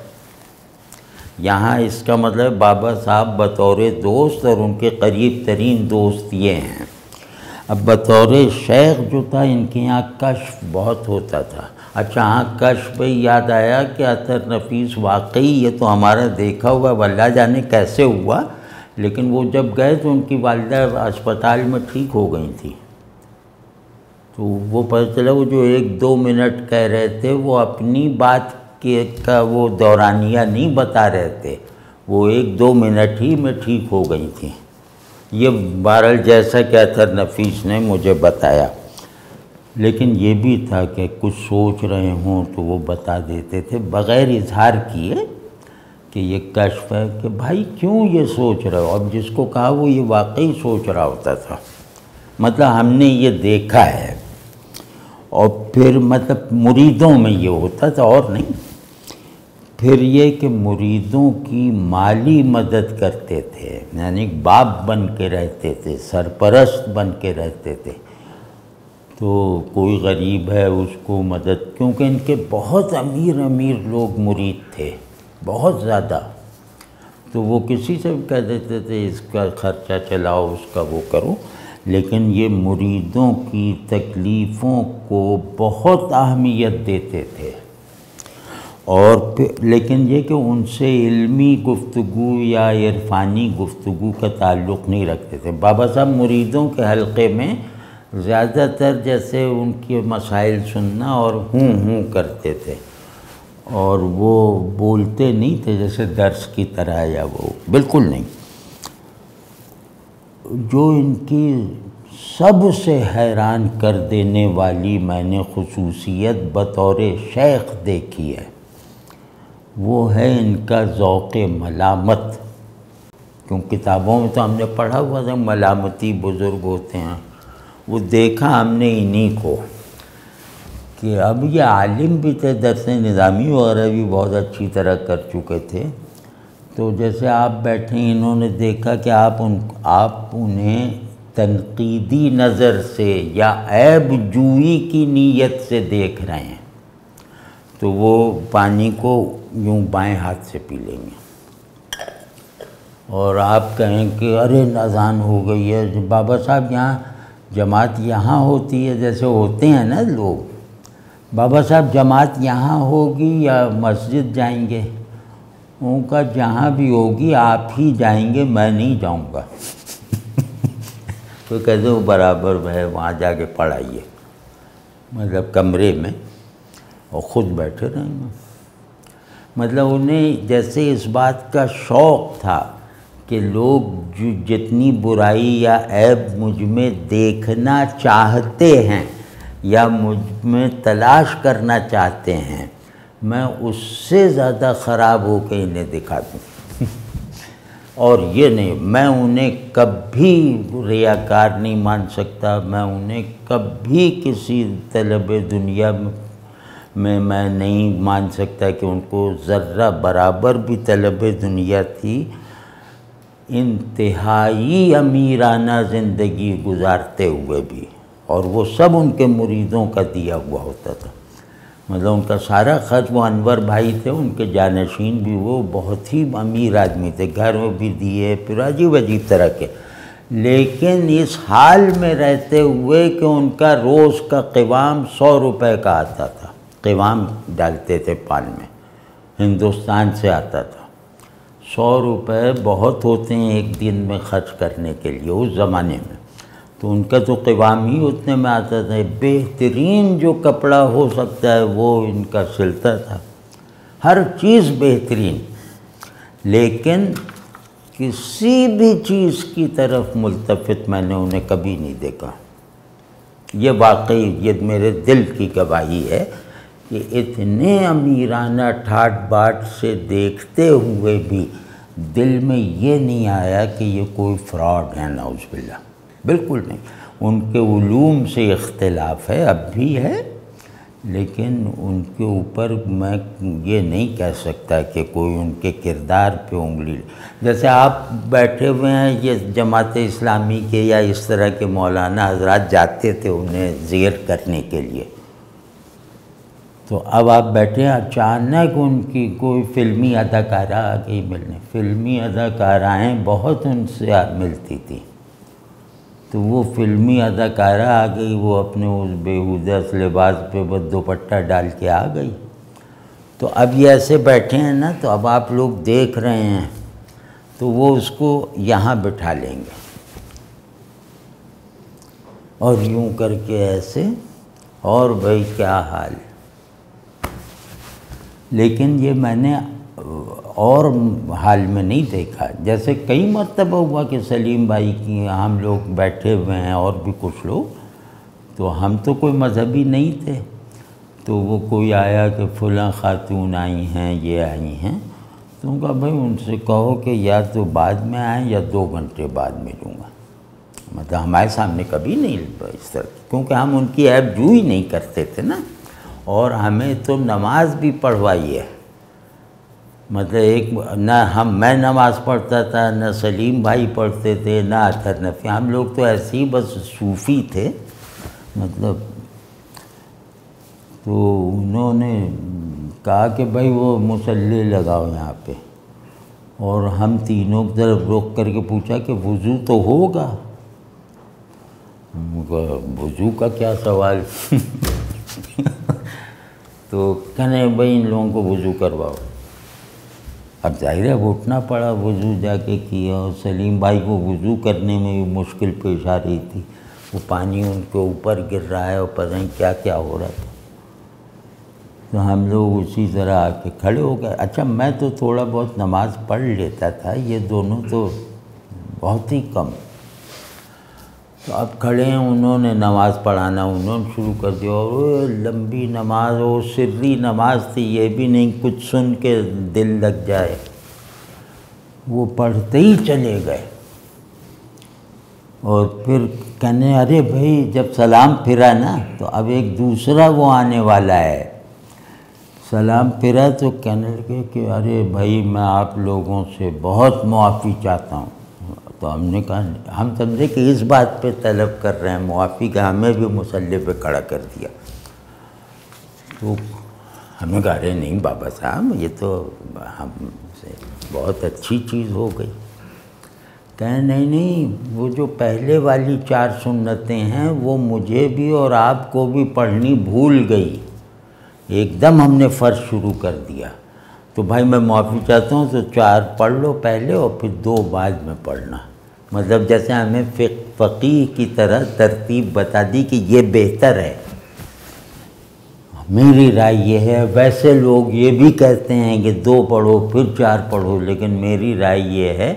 یہاں اس کا مطلب بابا صاحب بطور دوست اور ان کے قریب ترین دوست یہ ہیں۔ اب بطور شیخ جو تھا ان کے یہاں کشف بہت ہوتا تھا۔ اچھا ہاں، کشف پہ یاد آیا کہ اطہر نفیس واقعی یہ تو ہمارا دیکھا ہوا، واللہ جانے کیسے ہوا، لیکن وہ جب گئے تو ان کی والدہ اسپتال میں ٹھیک ہو گئی تھی۔ تو وہ پتہ چلا وہ جو 1-2 منٹ کہہ رہے تھے وہ اپنی بات کا وہ دورانیہ نہیں بتا رہے تھے، وہ 1-2 منٹ ہی میں ٹھیک ہو گئی تھیں۔ یہ بہرحال جیسا کہ اطہر نفیس نے مجھے بتایا، لیکن یہ بھی تھا کہ کچھ سوچ رہے ہوں تو وہ بتا دیتے تھے بغیر اظہار کیے کہ یہ کشف ہے، کہ بھائی کیوں یہ سوچ رہے ہو؟ اب جس کو کہا وہ یہ واقعی سوچ رہا ہوتا تھا، مطلب ہم نے یہ دیکھا ہے۔ اور پھر مطلب مریدوں میں یہ ہوتا تھا اور نہیں۔ پھر یہ کہ مریدوں کی مالی مدد کرتے تھے، یعنی باپ بن کے رہتے تھے، سرپرست بن کے رہتے تھے۔ تو کوئی غریب ہے اس کو مدد، کیونکہ ان کے بہت امیر لوگ مرید تھے، بہت زیادہ، تو وہ کسی سے بھی کہہ دیتے تھے اس کا خرچہ چلاؤ، اس کا وہ کرو، لیکن یہ مریدوں کی تکلیفوں کو بہت اہمیت دیتے تھے۔ اور لیکن یہ کہ ان سے علمی گفتگو یا عرفانی گفتگو کا تعلق نہیں رکھتے تھے۔ بابا صاحب مریدوں کے حلقے میں زیادہ تر جیسے ان کے مسائل سننا اور ہوں کرتے تھے، اور وہ بولتے نہیں تھے جیسے درس کی طرح، یا وہ بالکل نہیں۔ جو ان کی سب سے حیران کر دینے والی میں نے خصوصیت بطور شیخ دیکھی ہے، وہ ہے ان کا ذوق ملامت۔ کیوں کتابوں میں تو ہم نے پڑھا ہوا تھا ملامتی بزرگ ہوتے ہیں، وہ دیکھا ہم نے انہی کو، کہ اب یہ عالم بھی تھے، درس نظامی وغیرہ بھی بہت اچھی طرح کر چکے تھے۔ تو جیسے آپ بیٹھے، انہوں نے دیکھا کہ آپ انہیں تنقیدی نظر سے یا عیب جوئی کی نیت سے دیکھ رہے ہیں، تو وہ پانی کو یوں بائیں ہاتھ سے پی لیں گے، اور آپ کہیں کہ ارے اذان ہو گئی ہے، بابا صاحب یہاں جماعت یہاں ہوتی ہے، جیسے ہوتے ہیں نا لوگ، بابا صاحب جماعت یہاں ہوگی یا مسجد جائیں گے؟ ان کا جہاں بھی ہوگی آپ ہی جائیں گے، میں نہیں جاؤں گا۔ تو کہتے وہ برابر ہے، وہاں جا کے پڑھائیے، مطلب کمرے میں، اور خود بیٹھے رہیں گے۔ مطلب انہیں جیسے اس بات کا شوق تھا کہ لوگ جتنی برائی یا عیب مجھ میں دیکھنا چاہتے ہیں یا مجھ میں تلاش کرنا چاہتے ہیں، میں اس سے زیادہ خراب ہو کے انہیں دکھا دوں۔ اور یہ نہیں، میں انہیں کبھی ریاکار نہیں مان سکتا، میں انہیں کبھی کسی طلب دنیا میں نہیں مان سکتا کہ ان کو ذرہ برابر بھی طلب دنیا تھی۔ انتہائی امیرانہ زندگی گزارتے ہوئے بھی، اور وہ سب ان کے مریدوں کا دیا ہوا ہوتا تھا، مطلب ان کا سارا خرچ، وہ انور بھائی تھے ان کے جانشین بھی، وہ بہت ہی امیر آدمی تھے، گھر میں بھی دیے، پھر عجیب طرح کے، لیکن اس حال میں رہتے ہوئے کہ ان کا روز کا قوام 100 روپے کا آتا تھا، قوام ڈالتے تھے پال میں، ہندوستان سے آتا تھا۔ 100 روپے بہت ہوتے ہیں ایک دن میں خرچ کرنے کے لیے اس زمانے میں، تو ان کا تو قوام ہی اتنے میں آتا تھا، بہترین جو کپڑا ہو سکتا ہے وہ ان کا سلتا تھا، ہر چیز بہترین، لیکن کسی بھی چیز کی طرف ملتفت میں نے انہیں کبھی نہیں دیکھا، یہ واقعی یہ میرے دل کی گواہی ہے کہ اتنے امیرانہ ٹھاٹ باٹ سے دیکھتے ہوئے بھی دل میں یہ نہیں آیا کہ یہ کوئی فراڈ ہے، نعوذ باللہ، بالکل نہیں۔ ان کے علوم سے اختلاف ہے، اب بھی ہے، لیکن ان کے اوپر میں یہ نہیں کہہ سکتا کہ کوئی ان کے کردار پہ انگلی، جیسے آپ بیٹھے ہوئے ہیں، یہ جماعت اسلامی کے یا اس طرح کے مولانا حضرات جاتے تھے انہیں زیر کرنے کے لیے، تو اب آپ بیٹھے ہیں، اچانک ان کی کوئی فلمی اداکارہ آ گئی ملنے، فلمی اداکارائیں بہت ان سے ملتی تھیں، تو وہ فلمی اداکارہ آ گئی، وہ اپنے اس بیہودہ لباس پہ بس دوپٹہ ڈال کے آ گئی، تو اب یہ ایسے بیٹھے ہیں نا، تو اب آپ لوگ دیکھ رہے ہیں تو وہ اس کو یہاں بٹھا لیں گے اور یوں کر کے ایسے، اور بھائی کیا حال۔ لیکن یہ میں نے اور حال میں نہیں دیکھا، جیسے کئی مرتبہ ہوا کہ سلیم بھائی کی ہم لوگ بیٹھے ہوئے ہیں اور بھی کچھ لوگ، تو ہم تو کوئی مذہبی نہیں تھے، تو وہ کوئی آیا کہ فلاں خاتون آئی ہیں، یہ آئی ہیں، تو ان کا بھائی ان سے کہو کہ یا تو بعد میں آئیں یا 2 گھنٹے بعد ملوں گا، مطلب ہمارے سامنے کبھی نہیں اس طرح، کیونکہ ہم ان کی عیب جو ہی نہیں کرتے تھے نا، اور ہمیں تو نماز بھی پڑھوائی ہے، مطلب میں نماز پڑھتا تھا، نہ سلیم بھائی پڑھتے تھے، نہ اطہر نفی، ہم لوگ تو ایسے ہی بس صوفی تھے مطلب، تو انہوں نے کہا کہ بھائی وہ مصلی لگاؤ یہاں پہ، اور ہم تینوں کی طرف روک کر کے پوچھا کہ وضو تو ہوگا، وضو کا کیا سوال تو کہنے بھائی ان لوگوں کو وضو کرواؤ، اب ظاہر ہے وہ اٹھنا پڑا، وضو جا کے کیا، اور سلیم بھائی کو وضو کرنے میں بھی مشکل پیش آ رہی تھی، وہ پانی ان کے اوپر گر رہا ہے اور پتہ نہیں کیا کیا ہو رہا تھا، تو ہم لوگ اسی طرح آ کے کھڑے ہو گئے۔ اچھا میں تو تھوڑا بہت نماز پڑھ لیتا تھا، یہ دونوں تو بہت ہی کم، تو اب کھڑے ہیں، انہوں نے نماز پڑھانا انہوں نے شروع کر دیا، اور لمبی نماز، اور سری نماز تھی، یہ بھی نہیں کچھ سن کے دل لگ جائے، وہ پڑھتے ہی چلے گئے، اور پھر کہنے ارے بھائی جب سلام پھرا نا تو اب ایک دوسرا وہ آنے والا ہے، سلام پھرا تو کہنے لگے کہ ارے بھائی میں آپ لوگوں سے بہت معافی چاہتا ہوں، تو ہم نے کہا، ہم سمجھے کہ اس بات پہ طلب کر رہے ہیں معافی کا، ہمیں بھی مصلی پہ کھڑا کر دیا، تو ہمیں کہا ارے نہیں بابا صاحب یہ تو ہم سے بہت اچھی چیز ہو گئی، کہیں نہیں وہ جو پہلے والی 4 سنتیں ہیں وہ مجھے بھی اور آپ کو بھی پڑھنی بھول گئی، ایک دم ہم نے فرض شروع کر دیا، تو بھائی میں معافی چاہتا ہوں، تو 4 پڑھ لو پہلے اور پھر 2 بعد میں پڑھنا، مطلب جیسے ہمیں فقیہ کی طرح ترتیب بتا دی کہ یہ بہتر ہے، میری رائے یہ ہے، ویسے لوگ یہ بھی کہتے ہیں کہ 2 پڑھو پھر 4 پڑھو، لیکن میری رائے یہ ہے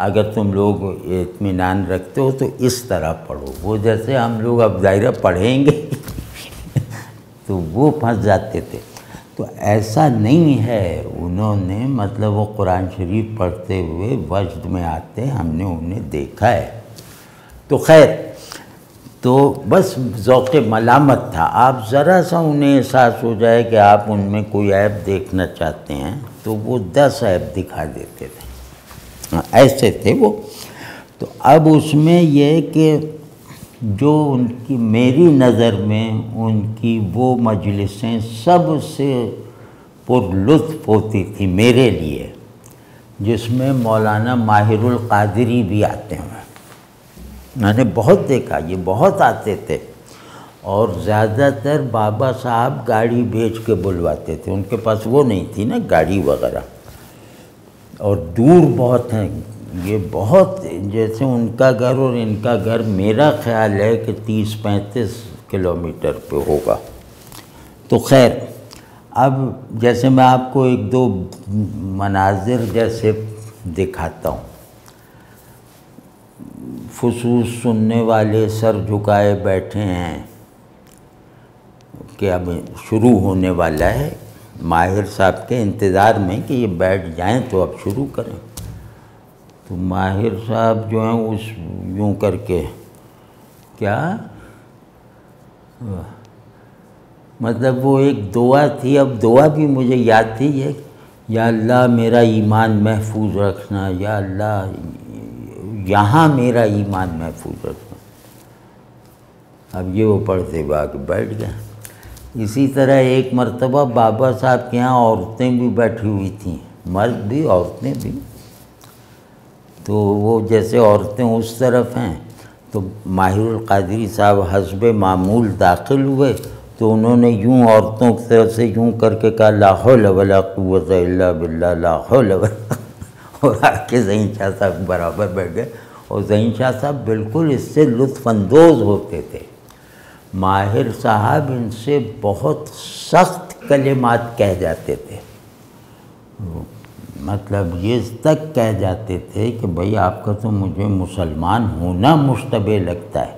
اگر تم لوگ اطمینان رکھتے ہو تو اس طرح پڑھو، وہ جیسے ہم لوگ اب ظاہرہ پڑھیں گے تو وہ پھنس جاتے تھے، تو ایسا نہیں ہے، انہوں نے مطلب وہ قرآن شریف پڑھتے ہوئے وجد میں آتے، ہم نے انہیں دیکھا ہے، تو خیر، تو بس ذوق ملامت تھا، آپ ذرا سا انہیں احساس ہو جائے کہ آپ ان میں کوئی عیب دیکھنا چاہتے ہیں تو وہ 10 عیب دکھا دیتے تھے، ایسے تھے وہ، تو اب اس میں یہ کہ جو ان کی میری نظر میں ان کی وہ مجلسیں سب سے پر لطف ہوتی تھی میرے لیے، جس میں مولانا ماہر القادری بھی آتے ہیں، میں نے بہت دیکھا، یہ بہت آتے تھے، اور زیادہ تر بابا صاحب گاڑی بھیج کے بلواتے تھے، ان کے پاس وہ نہیں تھی نا گاڑی وغیرہ، اور دور بہت ہیں یہ، بہت جیسے ان کا گھر اور ان کا گھر میرا خیال ہے کہ 30-35 کلومیٹر پہ ہوگا، تو خیر اب جیسے میں آپ کو 1-2 مناظر جیسے دکھاتا ہوں، فصوص سننے والے سر جھکائے بیٹھے ہیں، کہ اب شروع ہونے والا ہے، ماہر صاحب کے انتظار میں کہ یہ بیٹھ جائیں تو اب شروع کریں۔ تو ماہر صاحب جو ہیں اس یوں کر کے کیا مطلب وہ ایک دعا تھی، اب دعا بھی مجھے یاد تھی، یہ یا اللہ میرا ایمان محفوظ رکھنا، یا اللہ یہاں میرا ایمان محفوظ رکھنا۔ اب یہ وہ پڑھتے ہوئے آ کے بیٹھ گئے۔ اسی طرح ایک مرتبہ بابا صاحب کے یہاں عورتیں بھی بیٹھی ہوئی تھیں، مرد بھی عورتیں بھی، تو وہ جیسے عورتیں اس طرف ہیں تو ماہر القادری صاحب حسب معمول داخل ہوئے تو انہوں نے یوں عورتوں کی طرف سے یوں کر کے کہا لا حول ولا قوت الا باللہ، لا حول ولا، اور آ کے ظہین شاہ صاحب برابر بیٹھ گئے، اور ظہین شاہ صاحب بالکل اس سے لطف اندوز ہوتے تھے۔ ماہر صاحب ان سے بہت سخت کلمات کہہ جاتے تھے، مطلب یہ تک کہہ جاتے تھے کہ بھئی آپ کا تو مجھے مسلمان ہونا مشتبہ لگتا ہے،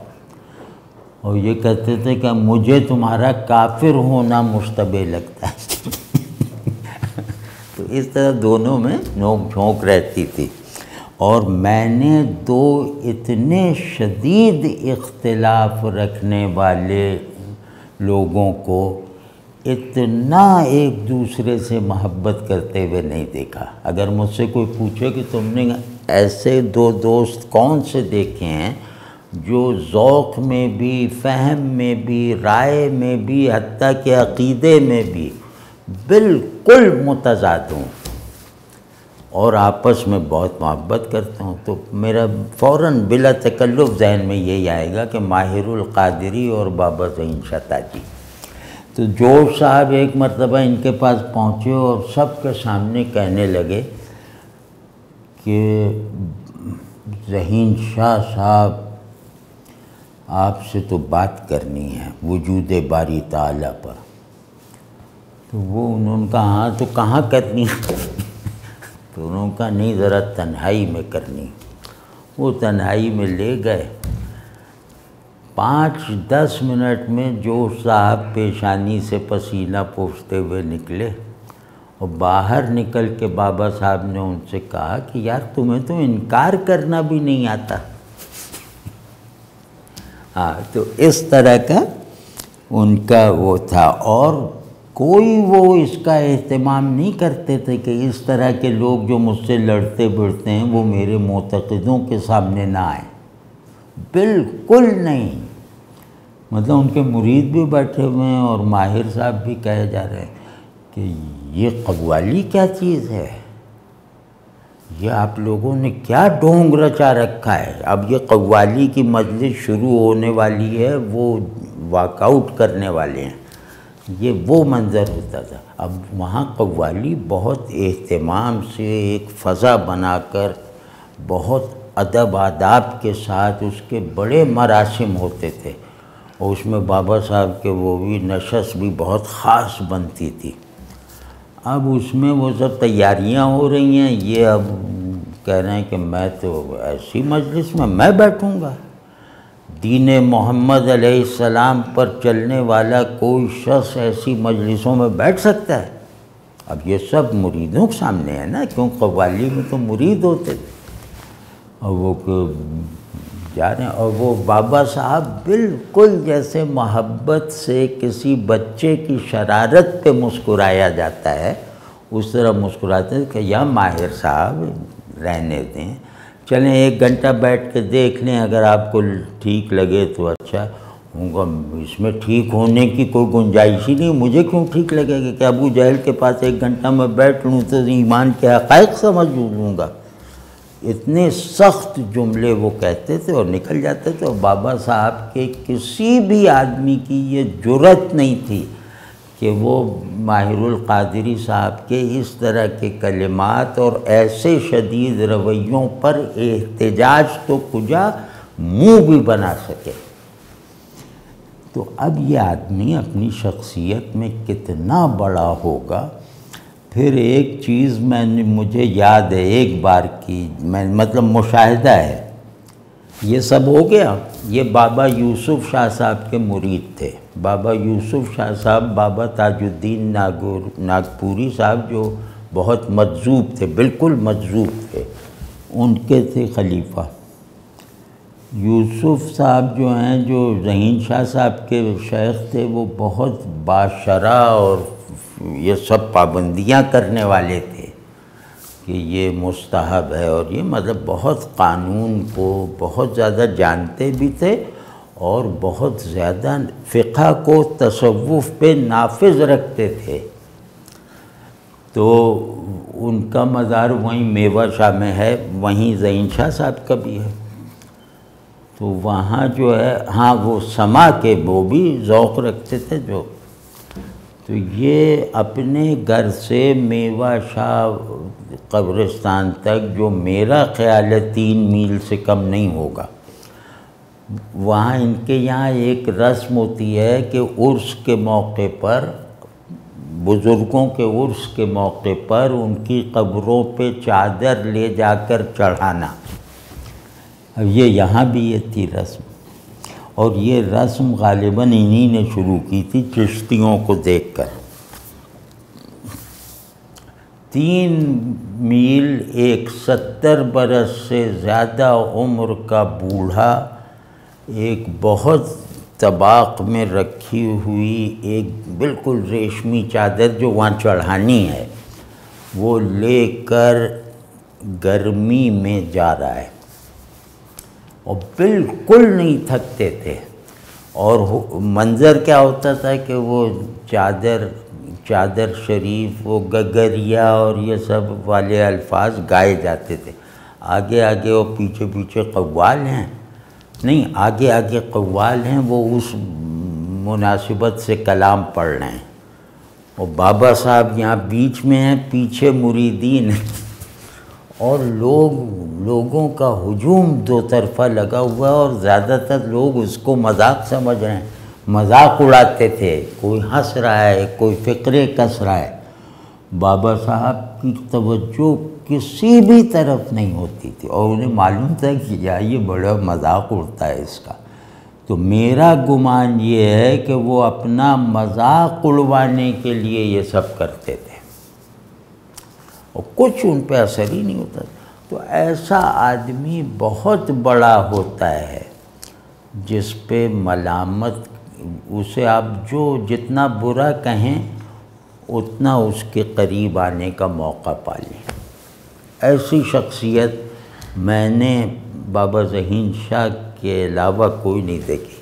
اور یہ کہتے تھے کہ مجھے تمہارا کافر ہونا مشتبہ لگتا ہے۔ تو اس طرح دونوں میں نوک جھونک رہتی تھی، اور میں نے دو اتنے شدید اختلاف رکھنے والے لوگوں کو اتنا ایک دوسرے سے محبت کرتے ہوئے نہیں دیکھا۔ اگر مجھ سے کوئی پوچھے کہ تم نے ایسے دو دوست کون سے دیکھے ہیں جو ذوق میں بھی، فہم میں بھی، رائے میں بھی، حتیٰ کہ عقیدے میں بھی بالکل متضاد ہوں اور آپس میں بہت محبت کرتے ہوں، تو میرا فوراً بلا تکلف ذہن میں یہی آئے گا کہ ماہر القادری اور بابا ظہین شاہ تاجی۔ تو جوش صاحب ایک مرتبہ ان کے پاس پہنچے اور سب کے سامنے کہنے لگے کہ ظہین شاہ صاحب آپ سے تو بات کرنی ہے وجود باری تعالیٰ پر۔ تو وہ انہوں نے کہا ہاں تو کہاں کرنی ہے؟ تو انہوں نے کہا نہیں ذرا تنہائی میں کرنی۔ وہ تنہائی میں لے گئے، 5-10 منٹ میں جوش صاحب پیشانی سے پسینہ پوچھتے ہوئے نکلے، اور باہر نکل کے بابا صاحب نے ان سے کہا کہ یار تمہیں تو انکار کرنا بھی نہیں آتا۔ ہاں، تو اس طرح کا ان کا وہ تھا، اور کوئی وہ اس کا اہتمام نہیں کرتے تھے کہ اس طرح کے لوگ جو مجھ سے لڑتے بڑھتے ہیں وہ میرے معتقدوں کے سامنے نہ آئیں، بالکل نہیں۔ مطلب ان کے مرید بھی بیٹھے ہوئے ہیں اور ماہر صاحب بھی کہے جا رہے ہیں کہ یہ قوالی کیا چیز ہے، یہ آپ لوگوں نے کیا ڈھونگ رچا رکھا ہے، اب یہ قوالی کی مجلس شروع ہونے والی ہے، وہ واک آؤٹ کرنے والے ہیں، یہ وہ منظر ہوتا تھا۔ اب وہاں قوالی بہت اہتمام سے ایک فضا بنا کر بہت ادب آداب کے ساتھ اس کے بڑے مراسم ہوتے تھے، اور اس میں بابا صاحب کے وہ بھی نشست بھی بہت خاص بنتی تھی۔ اب اس میں وہ سب تیاریاں ہو رہی ہیں، یہ اب کہہ رہے ہیں کہ میں تو ایسی مجلس میں میں بیٹھوں گا، دین محمد علیہ السلام پر چلنے والا کوئی شخص ایسی مجلسوں میں بیٹھ سکتا ہے؟ اب یہ سب مریدوں کے سامنے ہے نا، کیوں قوالی میں تو مرید ہوتے تھے، اور وہ جا رہے ہیں، اور وہ بابا صاحب بالکل جیسے محبت سے کسی بچے کی شرارت پہ مسکرایا جاتا ہے اس طرح مسکراتے ہیں کہ یا ماہر صاحب رہنے دیں، چلیں 1 گھنٹہ بیٹھ کے دیکھ لیں، اگر آپ کو ٹھیک لگے تو اچھا ہوگا، اس میں ٹھیک ہونے کی کوئی گنجائش ہی نہیں، مجھے کیوں ٹھیک لگے گا کہ ابو جہل کے پاس 1 گھنٹہ میں بیٹھ لوں تو ایمان کے حقائق سمجھ لوں گا۔ اتنے سخت جملے وہ کہتے تھے اور نکل جاتے تھے، اور بابا صاحب کے کسی بھی آدمی کی یہ جرأت نہیں تھی کہ وہ ماہر القادری صاحب کے اس طرح کے کلمات اور ایسے شدید رویوں پر احتجاج تو کجا منہ بھی بنا سکے۔ تو اب یہ آدمی اپنی شخصیت میں کتنا بڑا ہوگا۔ پھر ایک چیز مجھے یاد ہے ایک بار کی، مطلب مشاہدہ ہے یہ سب ہو گیا۔ یہ بابا یوسف شاہ صاحب کے مرید تھے۔ بابا یوسف شاہ صاحب بابا تاج الدین ناگپوری صاحب جو بہت مجذوب تھے، بالکل مجذوب تھے، ان کے تھے خلیفہ۔ یوسف صاحب جو ہیں، جو ذہین شاہ صاحب کے شیخ تھے، وہ بہت باشرع اور یہ سب پابندیاں کرنے والے تھے کہ یہ مستحب ہے، اور یہ مطلب بہت قانون کو بہت زیادہ جانتے بھی تھے، اور بہت زیادہ فقہ کو تصوف پہ نافذ رکھتے تھے۔ تو ان کا مزار وہیں میوہ شاہ میں ہے، وہیں ذہین شاہ صاحب کا بھی ہے۔ تو وہاں جو ہے، ہاں وہ سما کے وہ بھی ذوق رکھتے تھے جو۔ تو یہ اپنے گھر سے میوہ شاہ قبرستان تک، جو میرا خیال ہے 3 میل سے کم نہیں ہوگا، وہاں ان کے یہاں ایک رسم ہوتی ہے کہ عرس کے موقع پر، بزرگوں کے عرس کے موقع پر ان کی قبروں پہ چادر لے جا کر چڑھانا۔ اب یہ یہاں بھی یہ تھی رسم، اور یہ رسم غالباً انہی نے شروع کی تھی چشتیوں کو دیکھ کر۔ 3 میل ایک 70 برس سے زیادہ عمر کا بوڑھا، ایک بہت طباق میں رکھی ہوئی ایک بالکل ریشمی چادر جو وہاں چڑھانی ہے، وہ لے کر گرمی میں جا رہا ہے، اور بالکل نہیں تھکتے تھے۔ اور منظر کیا ہوتا تھا کہ وہ چادر شریف، وہ گگریا اور یہ سب والے الفاظ گائے جاتے تھے۔ آگے آگے اور پیچھے پیچھے قوال ہیں، نہیں آگے آگے قوال ہیں، وہ اس مناسبت سے کلام پڑھ رہے ہیں، اور بابا صاحب یہاں بیچ میں ہیں، پیچھے مریدین ہیں، اور لوگوں کا ہجوم 2 طرفہ لگا ہوا ہے، اور زیادہ تر لوگ اس کو مذاق سمجھ رہے ہیں، مذاق اڑاتے تھے، کوئی ہنس رہا ہے، کوئی فقرے کس رہا ہے۔ بابا صاحب کی توجہ کسی بھی طرف نہیں ہوتی تھی، اور انہیں معلوم تھا کہ یہ بڑا مذاق اڑتا ہے اس کا۔ تو میرا گمان یہ ہے کہ وہ اپنا مذاق اڑوانے کے لیے یہ سب کرتے تھے، اور کچھ ان پہ اثر ہی نہیں ہوتا۔ تو ایسا آدمی بہت بڑا ہوتا ہے جس پہ ملامت، اسے آپ جتنا برا کہیں اتنا اس کے قریب آنے کا موقع پالیں۔ ایسی شخصیت میں نے بابا ذہین شاہ کے علاوہ کوئی نہیں دیکھی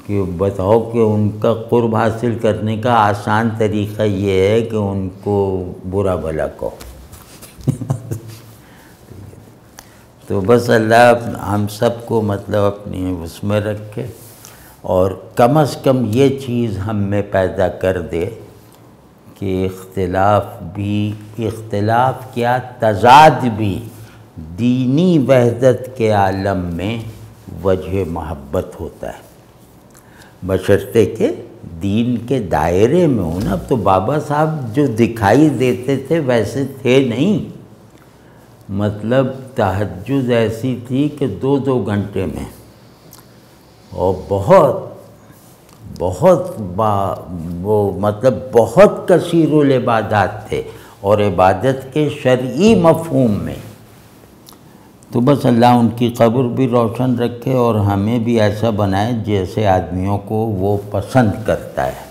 کہ بتاؤ کہ ان کا قرب حاصل کرنے کا آسان طریقہ یہ ہے کہ ان کو برا بھلا کہو۔ تو بس اللہ ہم سب کو مطلب اپنی اس میں رکھے، اور کم از کم یہ چیز ہم میں پیدا کر دے کہ اختلاف کیا، تضاد بھی دینی وحدت کے عالم میں وجہ محبت ہوتا ہے، بشرطے کہ دین کے دائرے میں ہو نا۔ تو بابا صاحب جو دکھائی دیتے تھے ویسے تھے نہیں، مطلب تہجد ایسی تھی کہ 2 گھنٹے میں، اور وہ مطلب بہت کثیر العبادات تھے، اور عبادت کے شرعی مفہوم میں۔ تو بس اللہ ان کی قبر بھی روشن رکھے، اور ہمیں بھی ایسا بنائے جیسے آدمیوں کو وہ پسند کرتا ہے۔